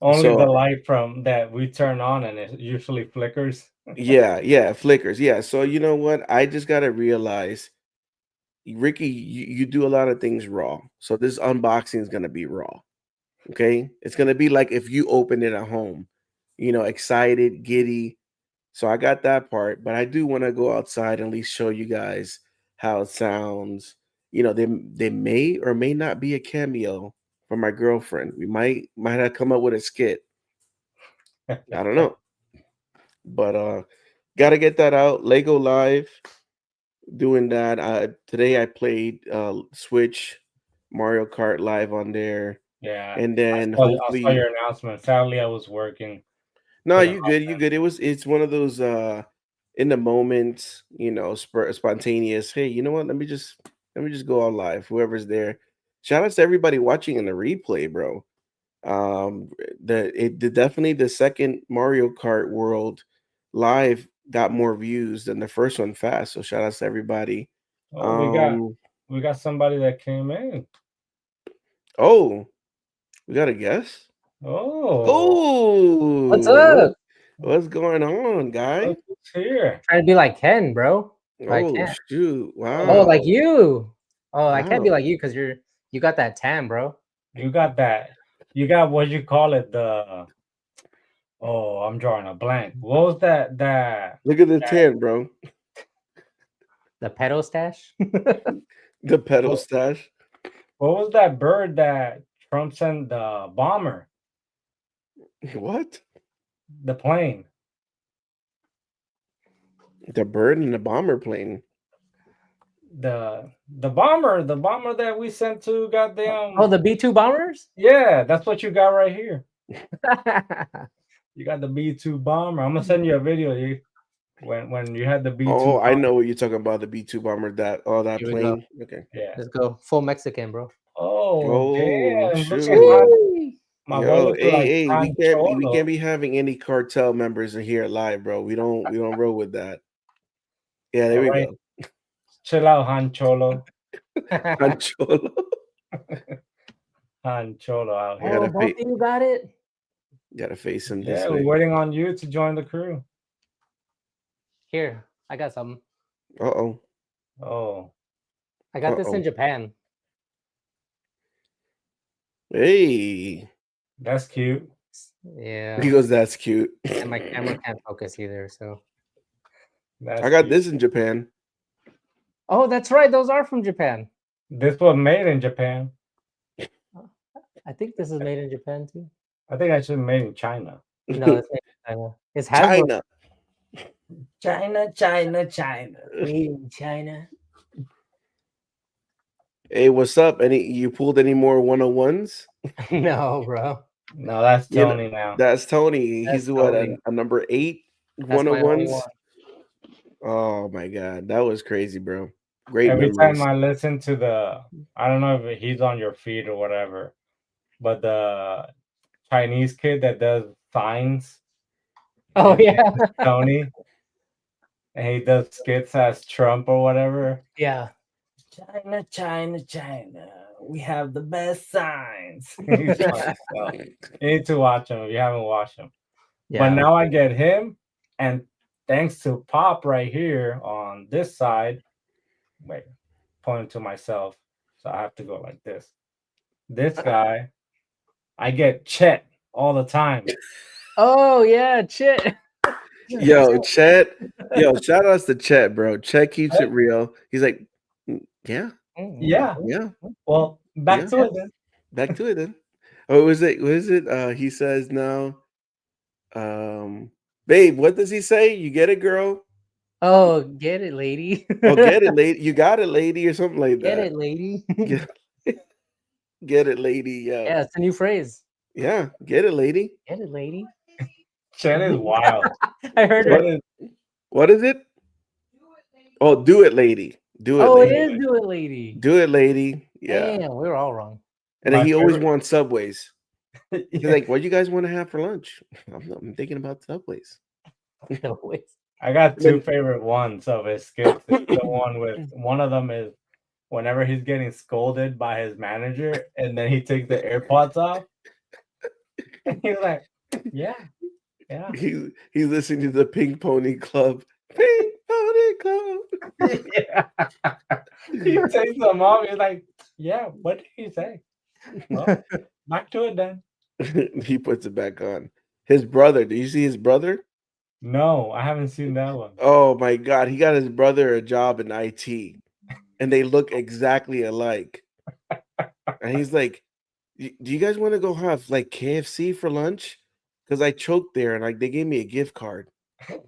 Only the So light from that we turn on and it usually flickers. yeah, flickers. Yeah. So you know what? I just gotta realize, Ricky, you do a lot of things raw. So this unboxing is gonna be raw. Okay. It's going to be like if you open it at home, excited, giddy. So I got that part, but I do want to go outside and at least show you guys how it sounds. They may or may not be a cameo from my girlfriend. We might have come up with a skit. I don't know. But gotta get that out. Lego Live doing that. Today I played Switch Mario Kart Live on there. Yeah, And then I saw hopefully your announcement. Sadly, I was working. no, Couldn't you hop good, you good. It's one of those in the moment, spontaneous. Hey, you know what? Let me just go on live. Whoever's there. Shout out to everybody watching in the replay, bro. Definitely the second Mario Kart World live got more views than the first one fast. So shout out to everybody. Oh, Um we got somebody that came in. oh, we got a guess. Oh, What's Oh, up? what's going on, guy? look who's here. Trying to be like Ken, bro. But I Oh can't. shoot! Oh, Wow, like you. Oh, I can't be wow. like you because you got that tan, bro. You got that. You got what you call it. Oh, I'm drawing a blank. What was that? Look at the tan, bro. The pedo stash. The pedal What, stash. what was that bird that Trump sent the bomber, What? the plane, The bird and the bomber plane. the bomber that we sent to goddamn. Oh, the B2 bombers. Yeah, that's what you got right here. You got the B2 bomber. I'm gonna send you a video. When you had the B2. Oh, I bomber. know what you're talking about. The B2 bomber. That Here we go. plane. Okay. Yeah. Let's go full Mexican, bro. Oh Oh damn! Look at shoot! my boy Yo, looking like hey, we Han can't Cholo. be having any cartel members in here live, bro. We don't roll with that. Yeah, there All we right, go. chill out, Han Cholo. Ancholo. Han Cholo out here. Oh, both of you got it. Gotta face him this Yeah, we're way. waiting on you to join the crew. Here, I got some. Uh-oh. Oh, I got this Uh-oh. in Japan. Hey. that's cute. Yeah, He goes, that's cute. and my camera can't focus either. So. That's I got cute. this in Japan. Oh, that's right. Those are from Japan. This was made in Japan. I think this is made in Japan too. I think I should made in China. No, it's made in China. It's Hasbro. China. China. Made in China. Hey, what's up? You pulled any more 101s? No, bro. No, that's You know, Tony now. that's Tony. That's He's what, Tony. a number 8 That's my only 101s? one. Oh my god, that was crazy, bro. Great Every memories. time I listen to I don't know if he's on your feed or whatever, but the Chinese kid that does signs. Oh his name yeah. is Tony, and he does skits as Trump or whatever. Yeah. China. We have the best signs. He's funny, so you need to watch him if you haven't watched him. Yeah. But now I get him, and thanks to Pop right here on this side. Wait, pointing to myself, so I have to go like this. This guy, I get Chet all the time. Oh yeah, shit. Yo, Chet. Yo, shout outs to Chet, bro. Chet keeps it real. He's like, yeah. Yeah. Well, back to it then. Back to it then. Oh, was it? Was it? He says now. Babe, what does he say? You get it, girl. Oh, get it, lady. Oh, get it, lady. You got it, lady, or something like Get that. it, lady. Get it, lady. Yo. Yeah, it's a new phrase. Yeah, get it, lady. Get it, lady. Chet is wild. I heard it. What is it? Oh, do it, lady. Do it, Oh, it lady. is do it, lady. Do it, lady. Yeah. Damn, we were all wrong. And then My he always favorite- wants Subways. He's Yeah. like, what do you guys want to have for lunch? I'm thinking about Subways. No, wait. I got two favorite ones of his skits. It's the one with one of them is whenever he's getting scolded by his manager, and then he takes the AirPods off, and he's like, "Yeah." He's listening to the Pink Pony Club. Pink Pony Club. Yeah. He takes them off. He's like, "Yeah." What did he say? Well, back to it then. He puts it back on. His brother. Do you see his brother? No, I haven't seen that one. Oh my god, he got his brother a job in IT. and they look exactly alike. And he's like, Do you guys want to go have like KFC for lunch? Because I choked there and like they gave me a gift card. I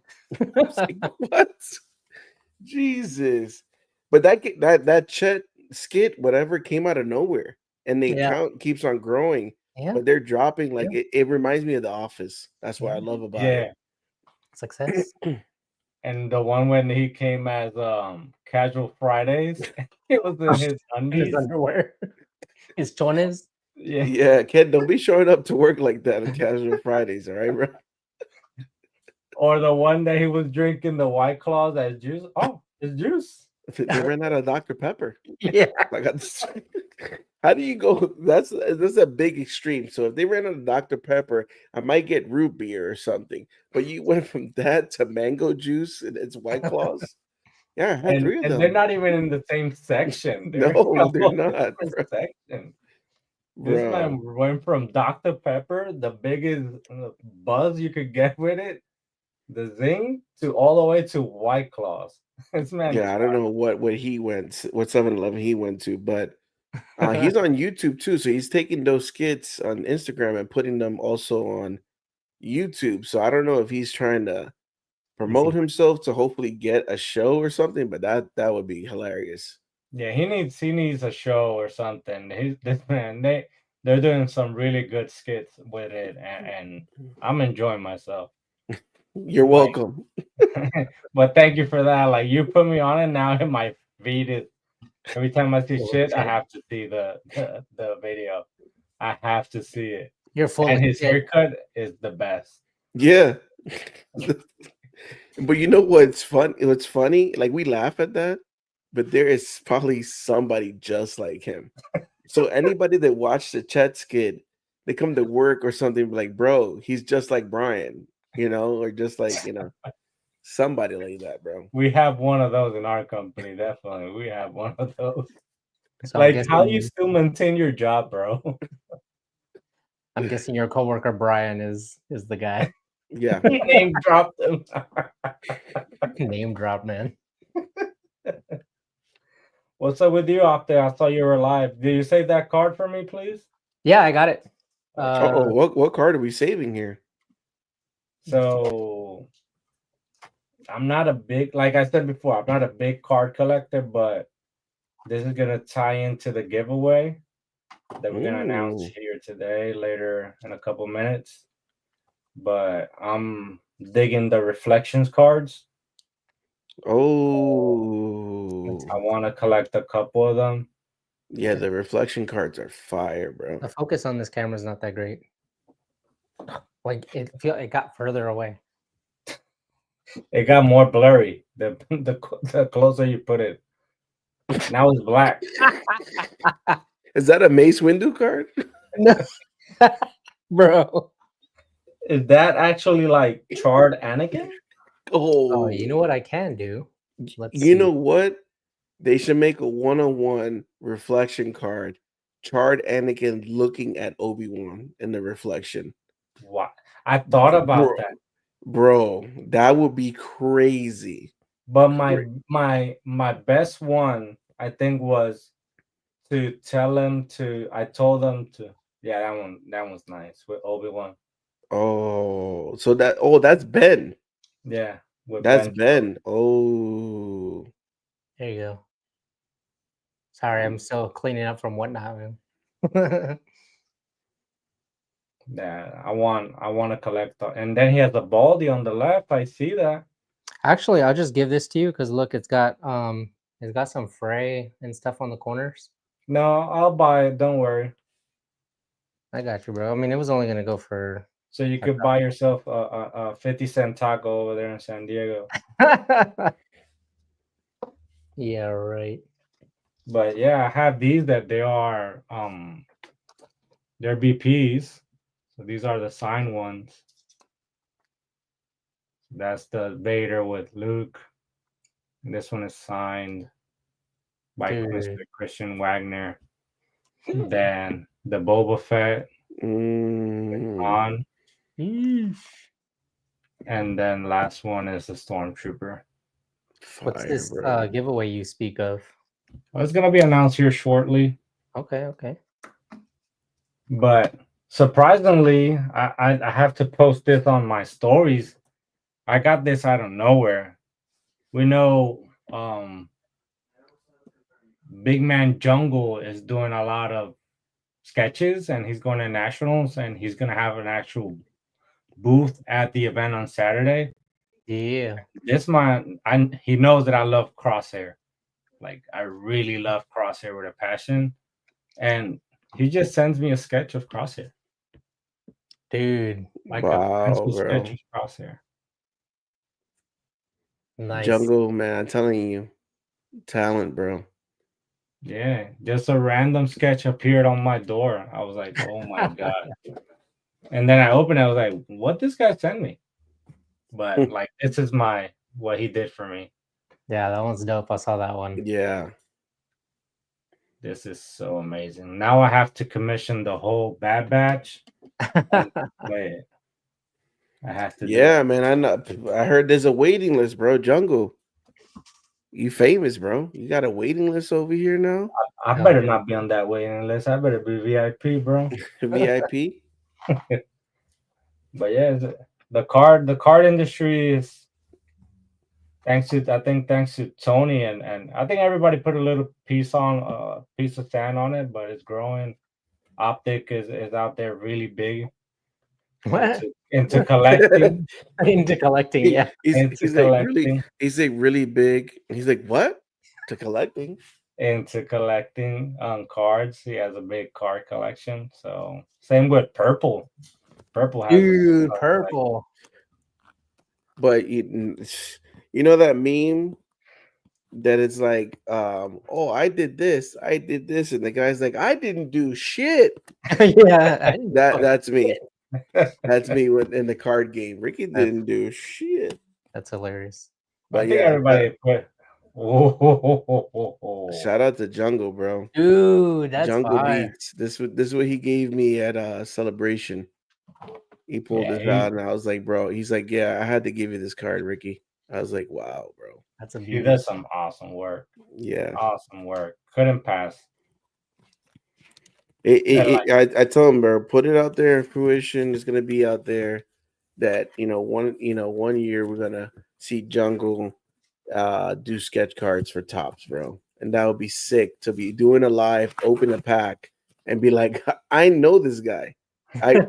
was like, what? Jesus. But that Chet skit, whatever, came out of nowhere. And the Yeah. account keeps on growing, Yeah. but they're dropping like Yeah. it reminds me of The Office. That's what I Yeah. love about Yeah. Success. And the one when he came as Casual Fridays, it was in his In his undies. underwear. His chones. Yeah. Yeah, Ken, don't be showing up to work like that on casual Fridays, all right, bro? Or the one that he was drinking the White Claws as juice. Oh, it's juice. They ran out of Dr. Pepper. Yeah. I got this. How do you go? That's a big extreme. So if they ran out of Dr. Pepper, I might get root beer or something. But you went from that to mango juice and it's White Claws. Yeah, I had three of And they're them. not even in the same section. They're No, they're in a not, different bro. section. This Bro. man went from Dr. Pepper, the biggest buzz you could get with it, the zing, to all the way to White Claws. This man is Yeah, I don't know what he went, what 7-Eleven he went to, but he's on YouTube too. So he's taking those skits on Instagram and putting them also on YouTube. So I don't know if he's trying to promote himself to hopefully get a show or something, but that would be hilarious. Yeah, he needs a show or something. This man, they're doing some really good skits with it, and I'm enjoying myself. You're Like, welcome. but thank you for that. Like, you put me on it now, and my feed is every time I see Full of shit, I shit. have to see the video. I have to see it. You're full And of his shit. haircut is the best. Yeah. But you know what's fun? What's funny? Like we laugh at that, but there is probably somebody just like him. So anybody that watched the Chet skit, they come to work or something, be like, bro, he's just like Brian, or just like, somebody like that, bro. We have one of those in our company, definitely. We have one of those. So I'm Like, how you guessing, still maintain your job, bro? I'm guessing your coworker Brian is the guy. Yeah. He name dropped him. Name drop, man. What's up with you out there? I saw you were live. Did you save that card for me, please? Yeah, I got it. Oh, what card are we saving here? So I'm not a big, like I said before, I'm not a big card collector, but this is gonna tie into the giveaway that we're gonna announce Ooh. here today, later in a couple minutes. But I'm digging the reflections cards. Oh. I want to collect a couple of them. Yeah, the reflection cards are fire, bro. The focus on this camera is not that great. Like it got further away. It got more blurry the closer you put it. Now it's black. Is that a Mace Windu card? No, bro. Is that actually like charred Anakin? Oh, you know what I can do? Let's You see. know what? They should make a one-on-one reflection card. Charred Anakin looking at Obi-Wan in the reflection. What? I thought about that. Bro, that would be crazy. But my best one, I think, was to tell them to. I told them to. Yeah, that one's nice with Obi-Wan. Oh, so that's Ben. Yeah, with That's Ben. Ben. Oh, There you go. Sorry, I'm still cleaning up from whatnot, man. Yeah, I want to collect. And then he has a baldy on the left. I see that. Actually, I'll just give this to you because look, it's got some fray and stuff on the corners. No, I'll buy it. Don't worry. I got you, bro. I mean, it was only gonna go for. So you could buy yourself a 50-cent taco over there in San Diego. Yeah, right. But yeah, I have these that they are they're BPs. So these are the signed ones. That's the Vader with Luke. And this one is signed by Mr. Christian Wagner. Then the Boba Fett on. And then last one is the Stormtrooper. What's this giveaway you speak of? Well, it's gonna be announced here shortly. Okay. But surprisingly, I have to post this on my stories. I got this out of nowhere. We know Big Man Jungle is doing a lot of sketches and he's going to nationals and he's gonna have an actual booth at the event on Saturday. Yeah. This man, he knows that I love Crosshair. Like I really love Crosshair with a passion. And he just sends me a sketch of Crosshair. Dude, Like a Wow, pencil sketch bro. of Crosshair. nice. Jungle, man, I'm telling you, talent, bro. Yeah, just a random sketch appeared on my door. I was like, "Oh my god!" And then I opened it. I was like, "What this guy sent me?" But like, this is my what he did for me. Yeah, that one's dope. I saw that one. Yeah. This is so amazing. Now I have to commission the whole Bad Batch and play it. I have to do Yeah, it. man. I heard there's a waiting list, bro. Jungle, you famous, bro. You got a waiting list over here now. I Hell better yeah. not be on that waiting list. I better be VIP, bro. VIP. But yeah, the card industry is thanks to Tony and I think everybody put a little piece of sand on it, but it's growing. Optic is out there really big What? into collecting, Into collecting, yeah. into He's like really collecting, big. He's like, what? To collecting. into collecting cards. He has a big card collection. So same with Purple. Purple has a big Dude, card collection. purple. But you know that meme that it's like, oh, I did this, and the guy's like, I didn't do shit. Yeah, I didn't do fucking That's me. shit. That's me in the card game. Ricky That's, didn't do shit. that's hilarious. I But think yeah, everybody put. Oh, shout out to Jungle, bro. Dude, that's Jungle fire. Beats. This is what he gave me at Celebration. He pulled yeah, this out, and I was like, bro. He's like, yeah, I had to give you this card, Ricky. I was like, wow, bro. That's a he beauty. does some awesome work. Yeah. Awesome work. Couldn't pass. And like, I told him, bro, put it out there. Fruition is gonna be out there. That one year we're gonna see Jungle do sketch cards for Tops, bro, and that would be sick to be doing a live, open a pack, and be like, I know this guy. I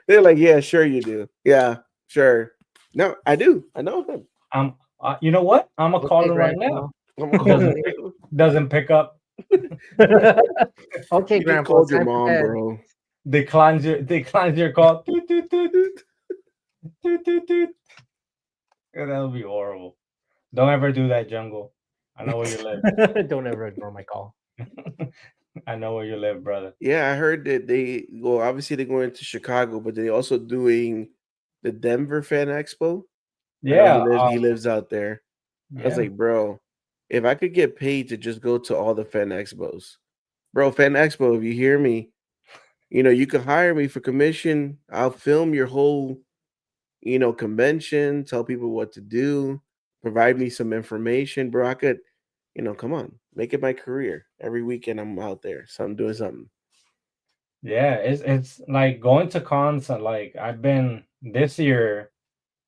they're like, yeah, sure you do, yeah, sure. No, I do. I know him. you know what? I'm gonna call Okay, him right Grandpa. now. I'm gonna call him. Doesn't pick up. Okay, You just Grandpa, it's called your time for mom, bed. bro. Declines your call. Toot, toot, toot, toot. Toot, toot, toot. Yeah, that'll be horrible. Don't ever do that, Jungle. I know where you live. Don't ever ignore my call. I know where you live, brother. Yeah, I heard that obviously they're going to Chicago, but they're also doing the Denver Fan Expo. I know Yeah, he lives out there. I was yeah, like, bro, if I could get paid to just go to all the fan expos, bro, fan expo, if you hear me, you can hire me for commission. I'll film your whole, convention, tell people what to do, provide me some information, bro. I could, come on, make it my career. Every weekend I'm out there, so I'm doing something. yeah. It's like going to cons. Like I've been this year.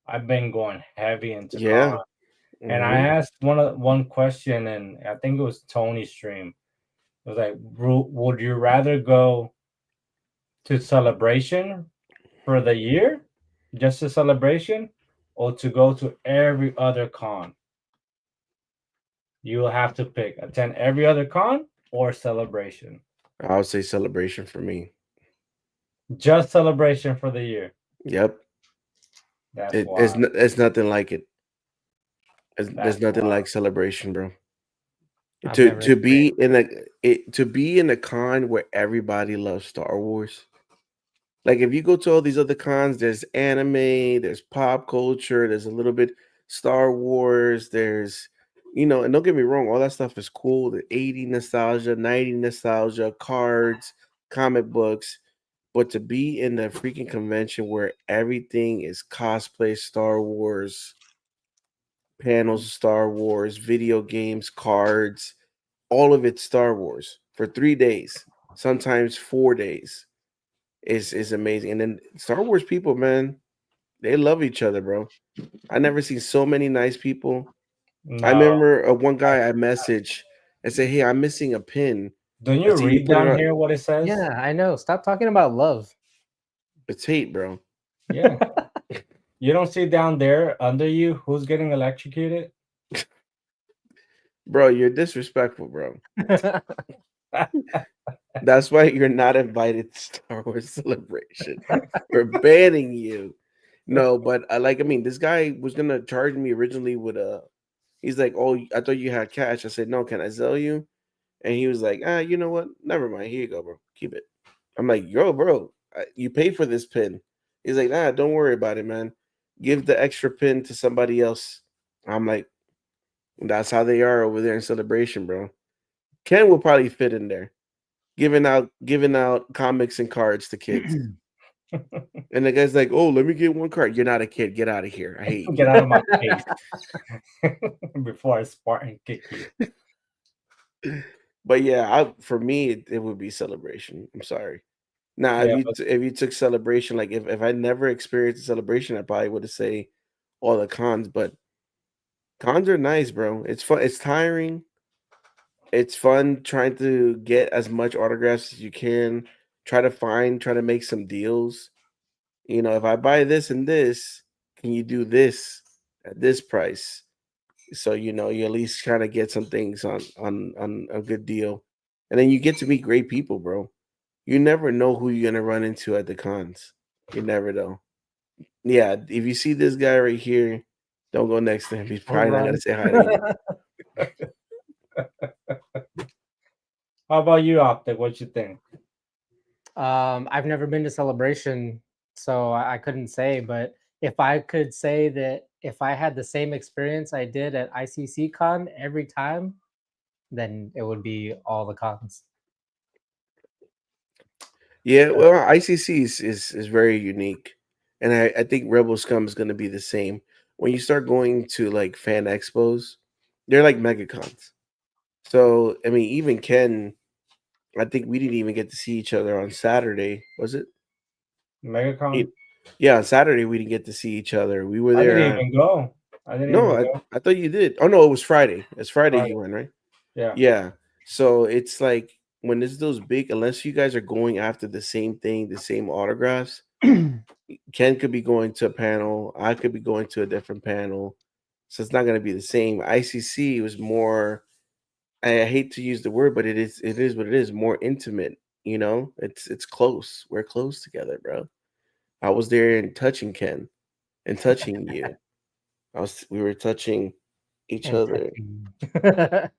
I've been going heavy into Yeah. cons. And I Hmm. asked one question, and I think it was Tony's stream. It was like, would you rather go to celebration for the year, just a celebration, or to go to every other con? You will have to pick attend every other con or celebration. I would say celebration for me. Just celebration for the year. Yep. That's why. It's nothing like it. There's That's nothing why. like celebration, bro. I've To never to be experienced in to be in a con where everybody loves Star Wars. Like if you go to all these other cons, there's anime, there's pop culture, there's a little bit Star Wars, there's and don't get me wrong, all that stuff is cool. The 80 nostalgia, 90 nostalgia, cards, comic books. But to be in the freaking convention where everything is cosplay Star Wars, panels of Star Wars, video games, cards, all of it's Star Wars for 3 days, sometimes 4 days. Is amazing. And then Star Wars people, man, they love each other, bro. I never seen so many nice people. I No, remember one guy I messaged and said, "Hey, I'm missing a pin." don't I you said, "You read put it down on." here what it says? Yeah, I know. Stop talking about love. It's hate, bro. Yeah. You don't see down there under you who's getting electrocuted? Bro, you're disrespectful, bro. That's why you're not invited to Star Wars Celebration. We're banning you. No, but I mean, this guy was gonna charge me originally with a. He's like, "Oh, I thought you had cash." I said, "No, can I sell you?" And he was like, "Ah, you know what? Never mind. Here you go, bro. Keep it." I'm like, "Yo, bro, you paid for this pin." He's like, "Nah, don't worry about it, man. Give the extra pin to somebody else." I'm like, "That's how they are over there in Celebration, bro." Ken will probably fit in there, giving out comics and cards to kids. And the guy's like, "Oh, let me get one card." You're not a kid. Get out of here. I hate Get you. out of my face before I Spartan kick you. But yeah, for me, it would be Celebration. I'm sorry. Now, Yeah, but if you took Celebration, like if I never experienced a Celebration, I probably would have say all the cons. But cons are nice, bro. It's fun. It's tiring. It's fun trying to get as much autographs as you can. Try to make some deals. You know, if I buy this and this, can you do this at this price? So you at least kind of get some things on a good deal, and then you get to meet great people, bro. You never know who you're gonna run into at the cons. You never know. Yeah, if you see this guy right here, don't go next to him. He's probably not Run. gonna say hi to you. how about you, Optic? What you think? I've never been to Celebration, so I couldn't say. But if I could say that if I had the same experience I did at ICC Con every time, then it would be all the cons. Yeah, well, ICC is very unique, and I think Rebel Scum is gonna be the same. When you start going to like fan expos, they're like megacons. So I mean, even Ken, I think we didn't even get to see each other on Saturday. Was it? MegaCon? It- Yeah, on Saturday we didn't get to see each other. We were I there. didn't even go. I didn't No, even go. I thought you did. Oh no, it was Friday. It's Friday Friday. you went, right? Yeah. Yeah. So it's like when it's those big, unless you guys are going after the same thing, the same autographs, Ken could be going to a panel, I could be going to a different panel. So it's not gonna be the same. ICC was more, I hate to use the word, but it is what it is, more intimate, It's close. We're close together, bro. I was there and touching Ken and touching you. We were touching each And other. touching.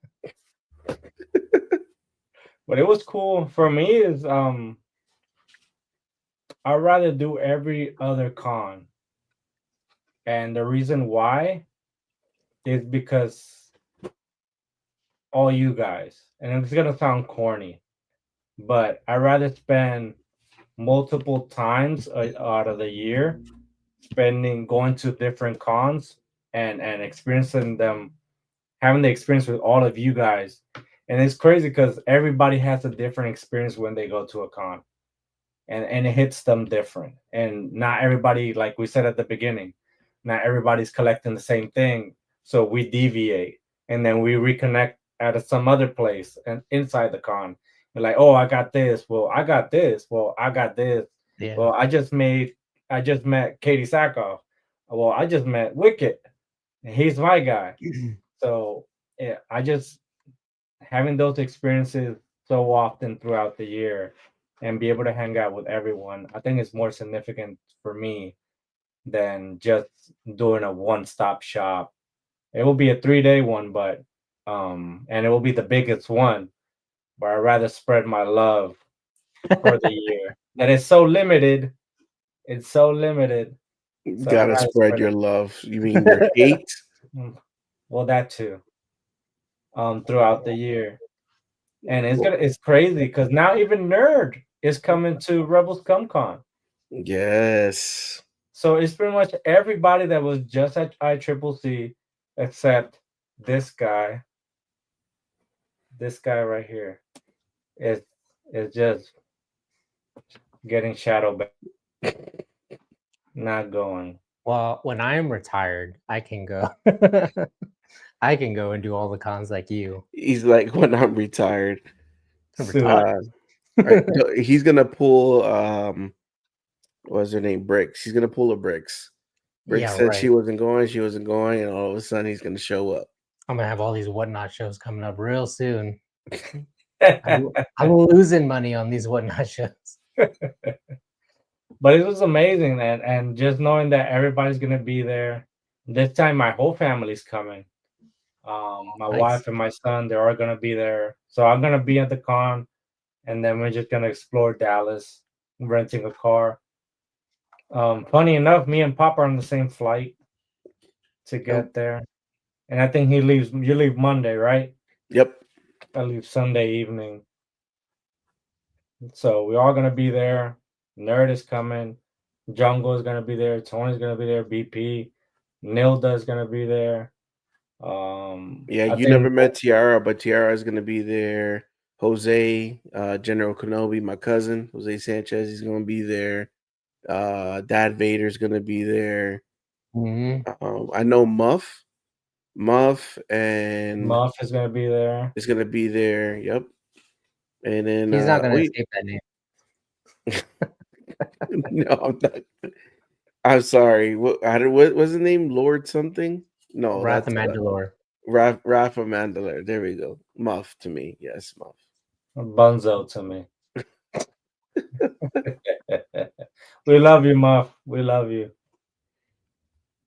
But it was cool for me is I'd rather do every other con. And the reason why is because all you guys, and it's gonna sound corny, but I'd rather spend multiple times out of the year spending going to different cons and experiencing them, having the experience with all of you guys. And it's crazy because everybody has a different experience when they go to a con, and it hits them different. And not everybody, like we said at the beginning, not everybody's collecting the same thing. So we deviate and then we reconnect at some other place and inside the con. We're like, oh, I got this. Well, I got this. Well, I got this. Yeah. Well, I just met Katie Sackhoff. Well, I just met Wicked. He's my guy. So yeah, I just having those experiences so often throughout the year and be able to hang out with everyone, I think it's more significant for me than just doing a one-stop shop. It will be a 3-day one, but and it will be the biggest one, but I'd rather spread my love for the year. That is so limited. It's so limited. You So I'd gotta rather spread spread your it. love. You mean your hate? Mm, well, that too. Throughout the year. And Well, it's crazy because now even Nerd is coming to Rebels CumCon. yes. So it's pretty much everybody that was just at ICCC except this guy this guy right here is just getting shadow back, not going. Well, when I'm retired, I can go. I can go and do all the cons like you. He's like, when I'm retired. Soon. Retired. He's gonna pull what's her name? Bricks. He's gonna pull a Bricks. Bricks Yeah, said she right. wasn't going, and all of a sudden he's gonna show up. I'm gonna have all these whatnot shows coming up real soon. I'm losing money on these whatnot shows. But it was amazing, and just knowing that everybody's gonna be there. This time, my whole family's coming. My Nice. wife and my son, they're all gonna be there. So I'm gonna be at the con, and then we're just gonna explore Dallas, renting a car. Funny enough, me and Pop are on the same flight to get there, and I think he leaves. You leave Monday, right? Yep. I leave Sunday evening. So we're all gonna be there. Nerd is coming. Jungle is gonna be there. Tony's gonna be there. BP, Nilda is gonna be there. Yeah, I you never think met Tiara, but Tiara is gonna be there. Jose, General Kenobi, my cousin, Jose Sanchez, he's gonna be there. Dad Vader's gonna be there. Mhm. I know Muff, and Muff is gonna be there. is gonna be there. Yep. And then He's not gonna escape that name. no, I'm not. I'm sorry. What was the name? Lord something? No, Wrath that's of Mandalore. Rafa Mandalore. There we go. Muff to me. Yes, Muff. Bunzo to me. We love you, Muff. We love you.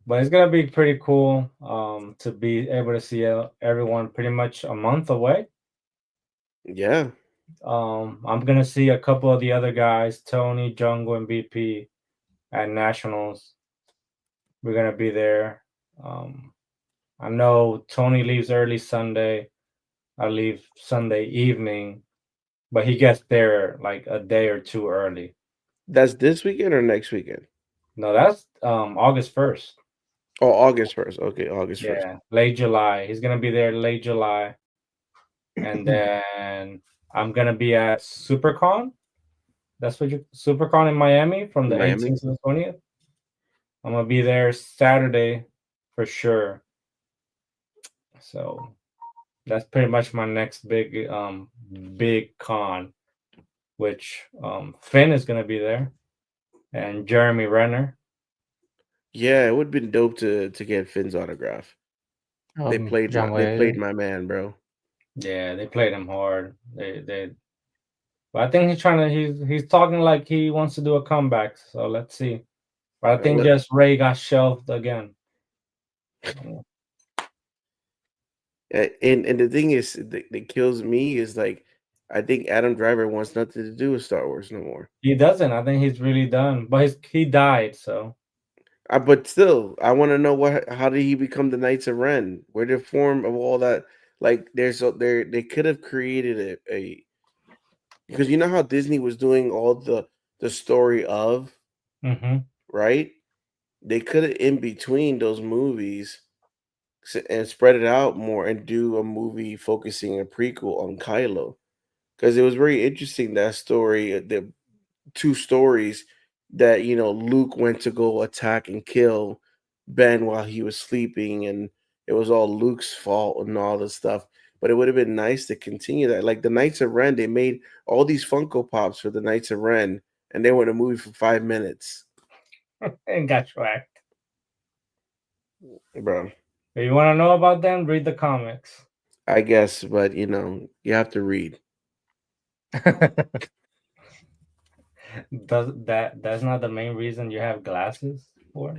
But it's gonna be pretty cool to be able to see everyone pretty much a month away. Yeah. I'm gonna see a couple of the other guys, Tony, Jungle, and BP at Nationals. We're gonna be there. I know Tony leaves early Sunday. I leave Sunday evening, but he gets there like a day or two early. That's this weekend or next weekend? No, that's August 1st. Oh, August 1st. Okay, August 1st. Yeah, late July. He's gonna be there late July, and then I'm gonna be at SuperCon. That's what you SuperCon in Miami from the Miami. 18th to the 20th. I'm gonna be there Saturday for sure. So that's pretty much my next big con, which Finn is gonna be there and Jeremy Renner. Yeah, it would have been dope to get Finn's autograph. They John played Wayne. my man, bro. Yeah, they played him hard. But I think he's talking like he wants to do a comeback. So let's see. But I think What just Ray got shelved again. and the thing is that kills me is like I think Adam Driver wants nothing to do with Star Wars no more. He doesn't. I think he's really done. But he died. So But still, I want to know how did he become the Knights of Ren? Where the form of all that? Like, they could have created a because you know how Disney was doing all the story of right. They could have in between those movies and spread it out more and do a movie focusing a prequel on Kylo because it was very interesting that story. The two stories that Luke went to go attack and kill Ben while he was sleeping, and it was all Luke's fault and all this stuff. But it would have been nice to continue that. Like the Knights of Ren, they made all these Funko Pops for the Knights of Ren, and they were in a movie for 5 minutes, and got tracked. bro. If you want to know about them, read the comics. I guess, but you have to read. That's not the main reason you have glasses for?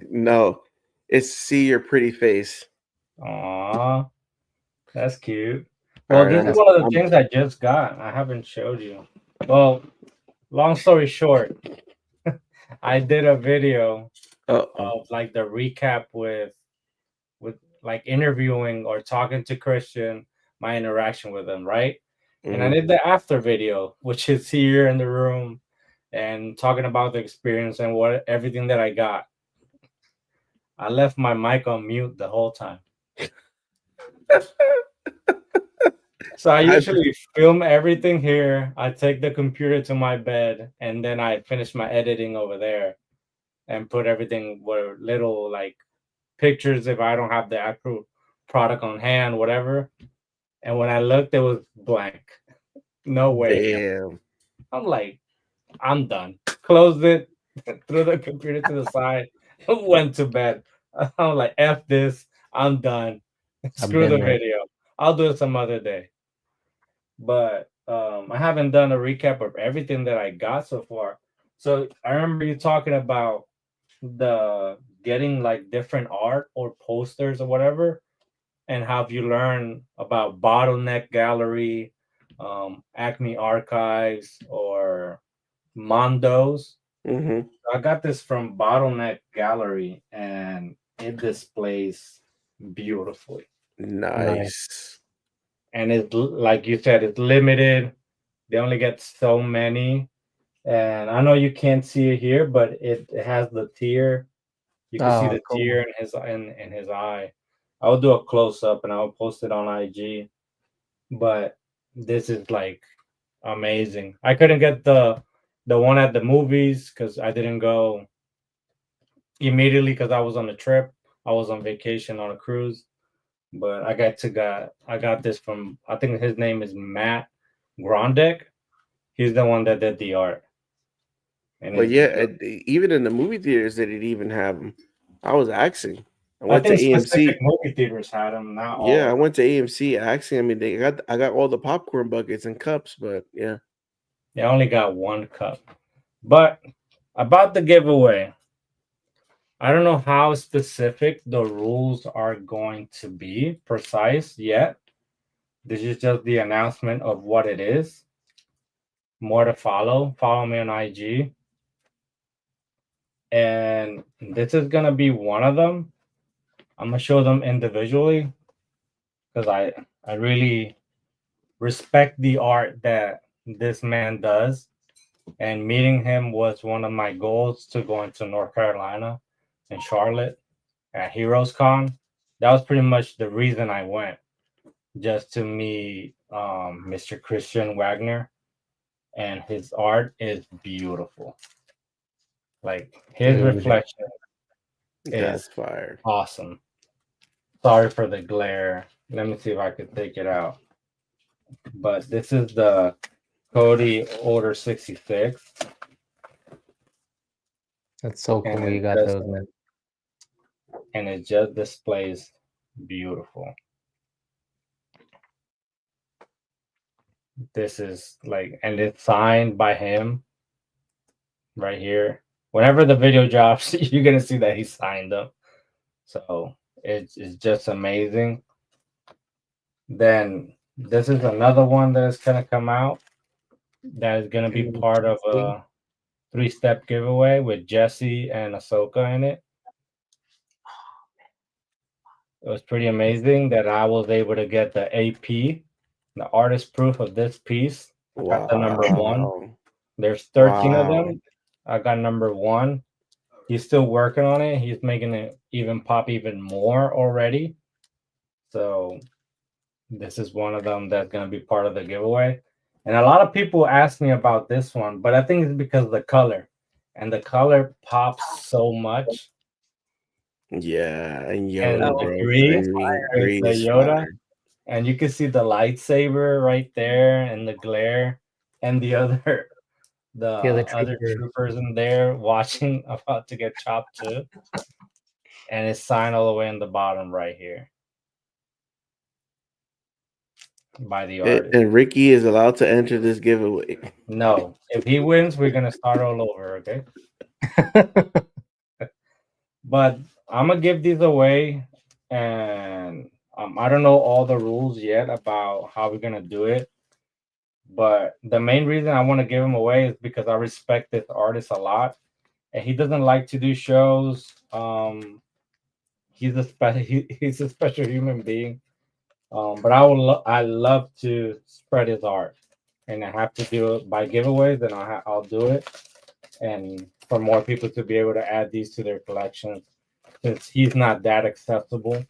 No, it's see your pretty face. Aw, that's cute. All Well, right, this is one of the things I just got. I haven't showed you. Well, long story short, I did a video of like the recap with like interviewing or talking to Christian, my interaction with him, right? And I did the after video, which is here in the room, and talking about the experience and everything that I got. I left my mic on mute the whole time. So I I usually film everything here. I take the computer to my bed, and then I finish my editing over there and put everything where little like pictures if I don't have the actual product on hand, whatever. And when I looked, it was blank. No way. damn. I'm like, I'm done. Closed it, threw the computer to the side, went to bed. I'm like, F this. I'm done. I've Screw the been there. video. I'll do it some other day. But I haven't done a recap of everything that I got so far. So I remember you talking about the getting like different art or posters or whatever, and have you learn about Bottleneck Gallery, Acme Archives, or Mondo's. Hmm. I got this from Bottleneck Gallery, and it displays beautifully. Nice. Nice. And it's like you said, it's limited. They only get so many. And I know you can't see it here, but it has the tear. You can see Oh, the cool. tear in his eye. I'll do a close up and I'll post it on IG. But this is like amazing. I couldn't get the one at the movies because I didn't go immediately because I was on a trip. I was on vacation on a cruise. But I got this from, I think his name is Matt Grondek. He's the one that did the art. And But it's yeah, beautiful. even in the movie theaters, they didn't even have them. I was asking. I I went to think specific AMC. movie theaters had them, not all Yeah, of I them. went to AMC asking. I mean, I got all the popcorn buckets and cups, but yeah. They only got one cup. But about the giveaway, I don't know how specific the rules are going to be precise yet. This is just the announcement of what it is. More to follow. Follow me on IG. And this is gonna be one of them. I'm gonna show them individually because I really respect the art that this man does. And meeting him was one of my goals to go into North Carolina and Charlotte at Heroes Con. That was pretty much the reason I went, just to meet Mr. Christian Wagner, and his art is beautiful. Like his Dude. reflection That's is fire. awesome. Sorry for the glare. Let me see if I can take it out. But this is the Cody Order 66, That's so and cool you got those, man. it just displays beautiful. This is like, and it's signed by him right here. Whenever the video drops, you're gonna see that he signed them. So it's just amazing. Then this is another one that is gonna come out that is gonna be part of a 3-step giveaway with Jesse and Ahsoka in it. It was pretty amazing that I was able to get the AP, the artist proof of this piece. I got the number one. Wow. There's 13 of Wow. them. I got number one. He's still working on it. He's making it even pop even more already. So this is one of them that's going to be part of the giveaway. And a lot of people ask me about this one, but I think it's because of the color. And the color pops so much. Yeah, and And Yoda, the bro. green is Green the is Yoda. fire. And you can see the lightsaber right there and the glare. And the other other trooper. troopers in there watching about to get chopped too. And it's signed all the way in the bottom right here by the artist. And Ricky is allowed to enter this giveaway. No, if he wins, we're gonna start all over, okay? But I'm gonna give these away, and I don't know all the rules yet about how we're gonna do it. But the main reason I want to give him away is because I respect this artist a lot, and he doesn't like to do shows. He's a special human being. But I love to spread his art, and I have to do it by giveaways, and I'll do it, and for more people to be able to add these to their collections, since he's not that accessible.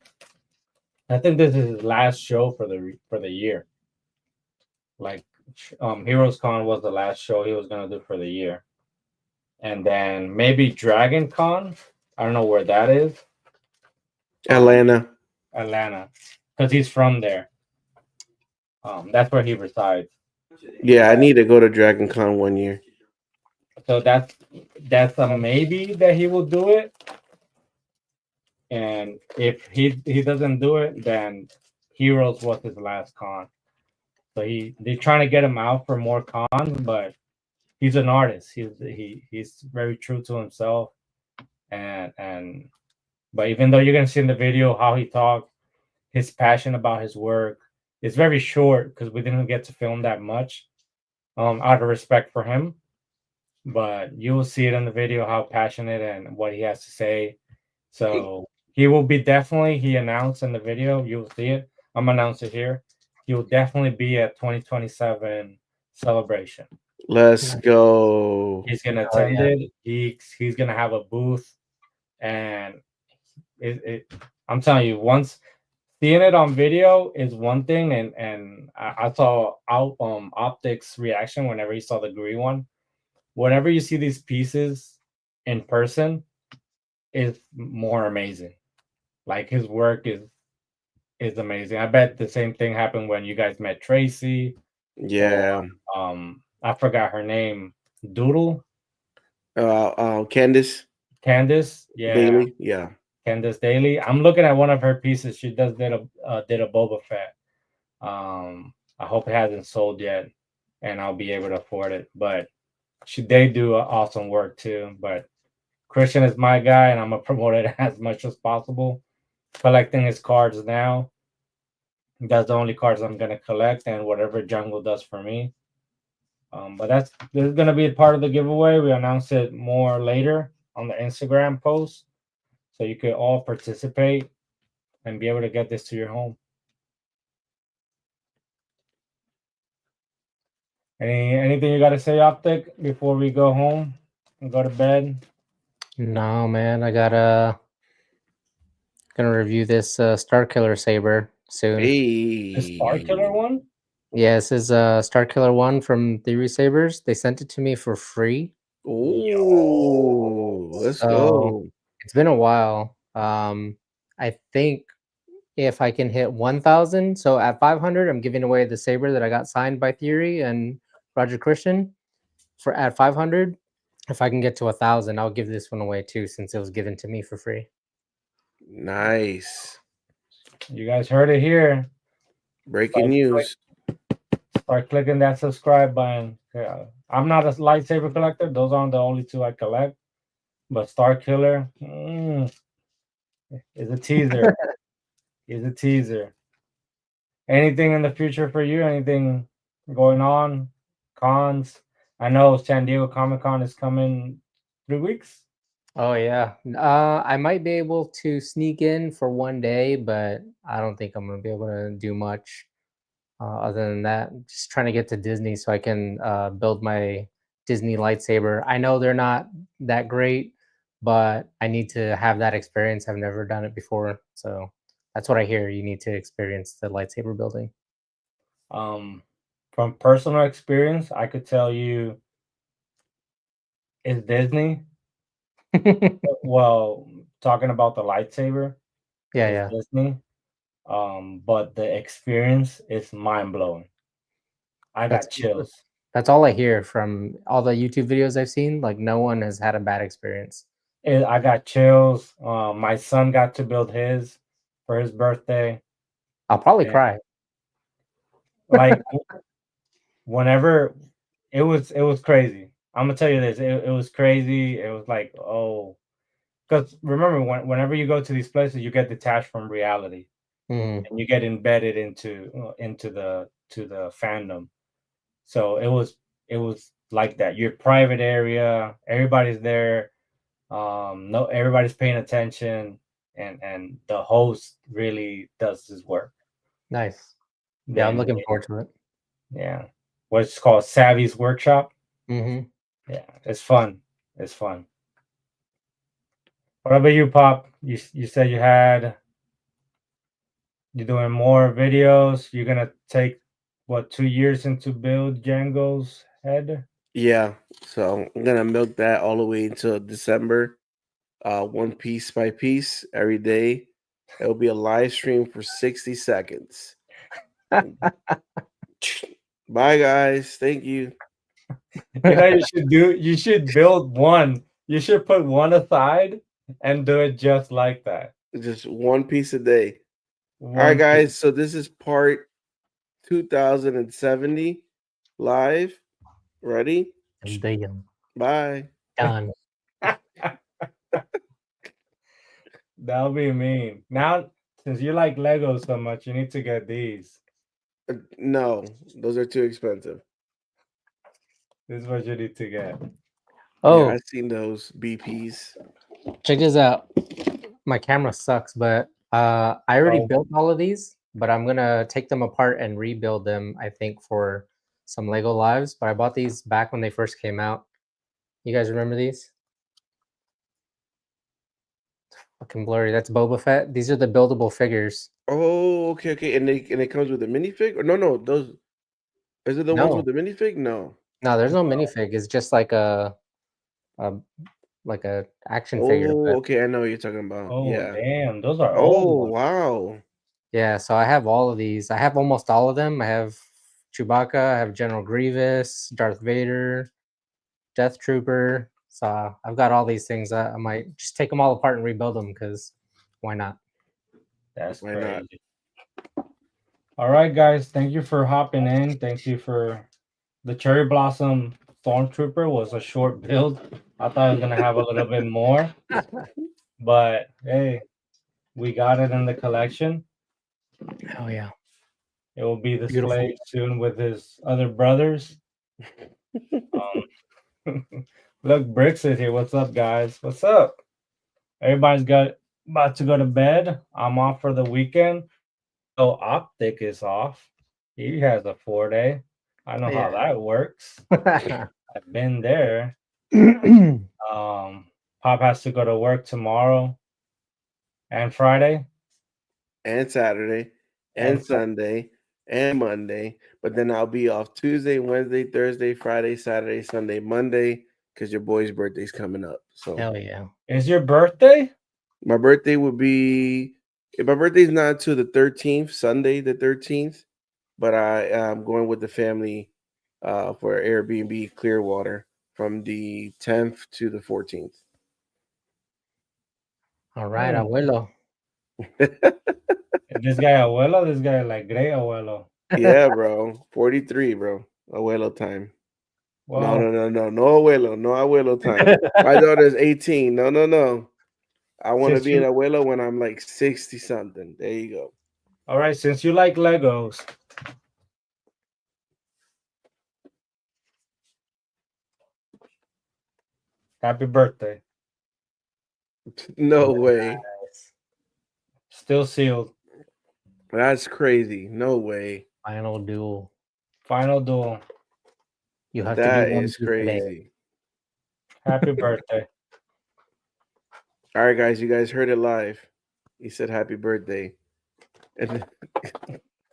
I think this is his last show for the year. Like Heroes Con was the last show he was gonna do for the year, and then maybe Dragon Con. I don't know where that is. Atlanta. Atlanta, because he's from there. That's where he resides. Yeah, I need to go to Dragon Con one year. So that's a maybe that he will do it. And if he doesn't do it, then Heroes was his last con. So they're trying to get him out for more cons, but he's an artist. He's very true to himself, and but even though you're gonna see in the video how he talks, his passion about his work, it's very short because we didn't get to film that much, out of respect for him. But you will see it in the video how passionate and what he has to say. So he will be definitely. He announced in the video. You'll see it. I'm gonna announce it here. He will definitely be at 2027 celebration. Let's go. He's gonna Oh, attend yeah. it. He's gonna have a booth, and I'm telling you, once seeing it on video is one thing, and I saw Optics reaction whenever he saw the green one. Whenever you see these pieces in person, is more amazing. Like his work is amazing. I bet the same thing happened when you guys met Tracy, Yeah. or I forgot her name, Doodle, Candace Candace. Yeah, Bailey. Yeah. Candace Daly. I'm looking at one of her pieces. She did a Boba Fett. I hope it hasn't sold yet, and I'll be able to afford it. But they do awesome work too. But Christian is my guy, and I'm gonna promote it as much as possible. Collecting his cards now. That's the only cards I'm gonna collect, and whatever Jungle does for me. But this is gonna be a part of the giveaway. We announce it more later on the Instagram post, so you could all participate and be able to get this to your home. Anything you got to say, Optic, before we go home and go to bed? No, man, I gonna review this Star Killer saber soon. The Star Killer Hey. one? Yeah, this is Star Killer 1 from Theory Sabers. They sent it to me for free. Oh, let's So go. it's been a while. I think if I can hit 1,000, so at 500, I'm giving away the saber that I got signed by Theory and Roger Christian. For at 500, if I can get to 1,000, I'll give this one away too, since it was given to me for free. Nice. You guys heard it here. Breaking news. Start clicking that subscribe button. Yeah. I'm not a lightsaber collector. Those aren't the only two I collect. But Star Killer is a teaser. Is a teaser. Anything in the future for you? Anything going on? Cons? I know San Diego Comic Con is coming 3 weeks. Oh yeah. I might be able to sneak in for one day, but I don't think I'm gonna be able to do much. Other than that, just trying to get to Disney so I can build my Disney lightsaber. I know they're not that great, but I need to have that experience. I've never done it before, so that's what I hear. You need to experience the lightsaber building. From personal experience, I could tell you is Disney. Well, talking about the lightsaber, Yeah, is yeah. Disney. But the experience is mind blowing. I got chills. That's all I hear from all the YouTube videos I've seen. Like no one has had a bad experience. I got chills. My son got to build his for his birthday. I'll probably And cry. like whenever it was crazy. I'm gonna tell you this. It was crazy. It was like, oh, because remember whenever you go to these places, you get detached from reality Mhm. and you get embedded into the fandom. So it was like that. Your private area, everybody's there. No, everybody's paying attention, and the host really does his work. Nice. Yeah, I'm Then looking forward to it. yeah, what's called Savvy's Workshop. Mhm. Yeah, it's fun. It's fun. What about you, Pop? You said you're doing more videos. You're gonna take what, 2 years into build Django's head? Yeah, so I'm gonna milk that all the way until December. One piece by piece every day. It'll be a live stream for 60 seconds. Bye, guys. Thank you. You know, you should build one. You should put one aside and do it just like that. Just one piece a day. All right, One guys. So this is part 2070 live. Ready? Damn. Bye. Done. That'll be mean. Now, since you like Legos so much, you need to get these. No, those are too expensive. This is what you need to get. Oh, Yeah, I've seen those BPs. check this out. My camera sucks, but I already Oh. built all of these, but I'm gonna take them apart and rebuild them, I think, for some Lego Lives. But I bought these back when they first came out. You guys remember these? Fucking blurry. That's Boba Fett. These are the buildable figures. Oh, okay. And it comes with a minifig? Or no, those is it the ones No. with the minifig? No. No, there's no minifig. It's just like a action figure. Oh, But okay. I know what you're talking about. Oh, Yeah. damn. Those are Oh, old ones. wow. yeah, so I have all of these. I have almost all of them. I have Chewbacca, I have General Grievous, Darth Vader, Death Trooper. So I've got all these things. I might just take them all apart and rebuild them because why not? That's Why not? crazy. All right, guys. Thank you for hopping in. Thank you for the Cherry Blossom Stormtrooper was a short build. I thought I was gonna have a little bit more, but hey, we got it in the collection. Oh yeah. It will be Beautiful. displayed soon with his other brothers. Look, Bricks is here. What's up, guys? What's up? Everybody's about to go to bed. I'm off for the weekend. So Optic is off. He has a 4-day. I know how that works. I've been there. Pop has to go to work tomorrow and Friday And Saturday and Sunday and Monday. But then I'll be off Tuesday, Wednesday, Thursday, Friday, Saturday, Sunday, Monday, because your boy's birthday's coming up. So Hell yeah. Is your birthday? my birthday would be, if my birthday's not until the 13th, Sunday the 13th, but I am going with the family for Airbnb Clearwater from the 10th to the 14th. All right, abuelo. This guy abuelo, this guy like great abuelo. Yeah, bro. 43, bro. Abuelo time. Wow. No abuelo. No abuelo time. My daughter's 18. No. I want to Since be an you- abuelo when I'm like 60 something. There you go. All right, since you like Legos, happy birthday. No way. Still sealed. That's crazy. No way. Final duel. Final duel. You have That to do one is today. crazy. Happy birthday. All right, guys. You guys heard it live. He said happy birthday. And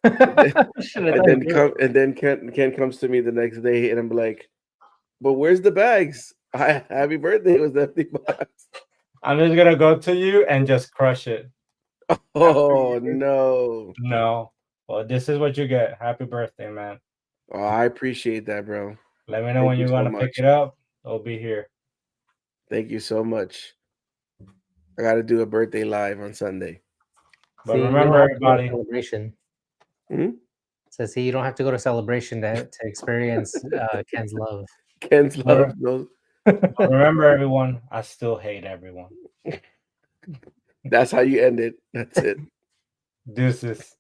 then Ken comes to me the next day and I'm like, but where's the bags? Happy birthday was the empty box. I'm just gonna go to you and just crush it. Oh no. No. Well, this is what you get. Happy birthday, man. Oh, I appreciate that, bro. Let me know Thank when you you so want to pick much. it up. I'll be here. Thank you so much. I got to do a birthday live on Sunday. But See, remember, everybody. Celebration. Hmm? So see, you don't have to go to Celebration to experience Ken's love. Ken's love. Those. But remember, everyone, I still hate everyone. That's how you end it. That's it. Deuces.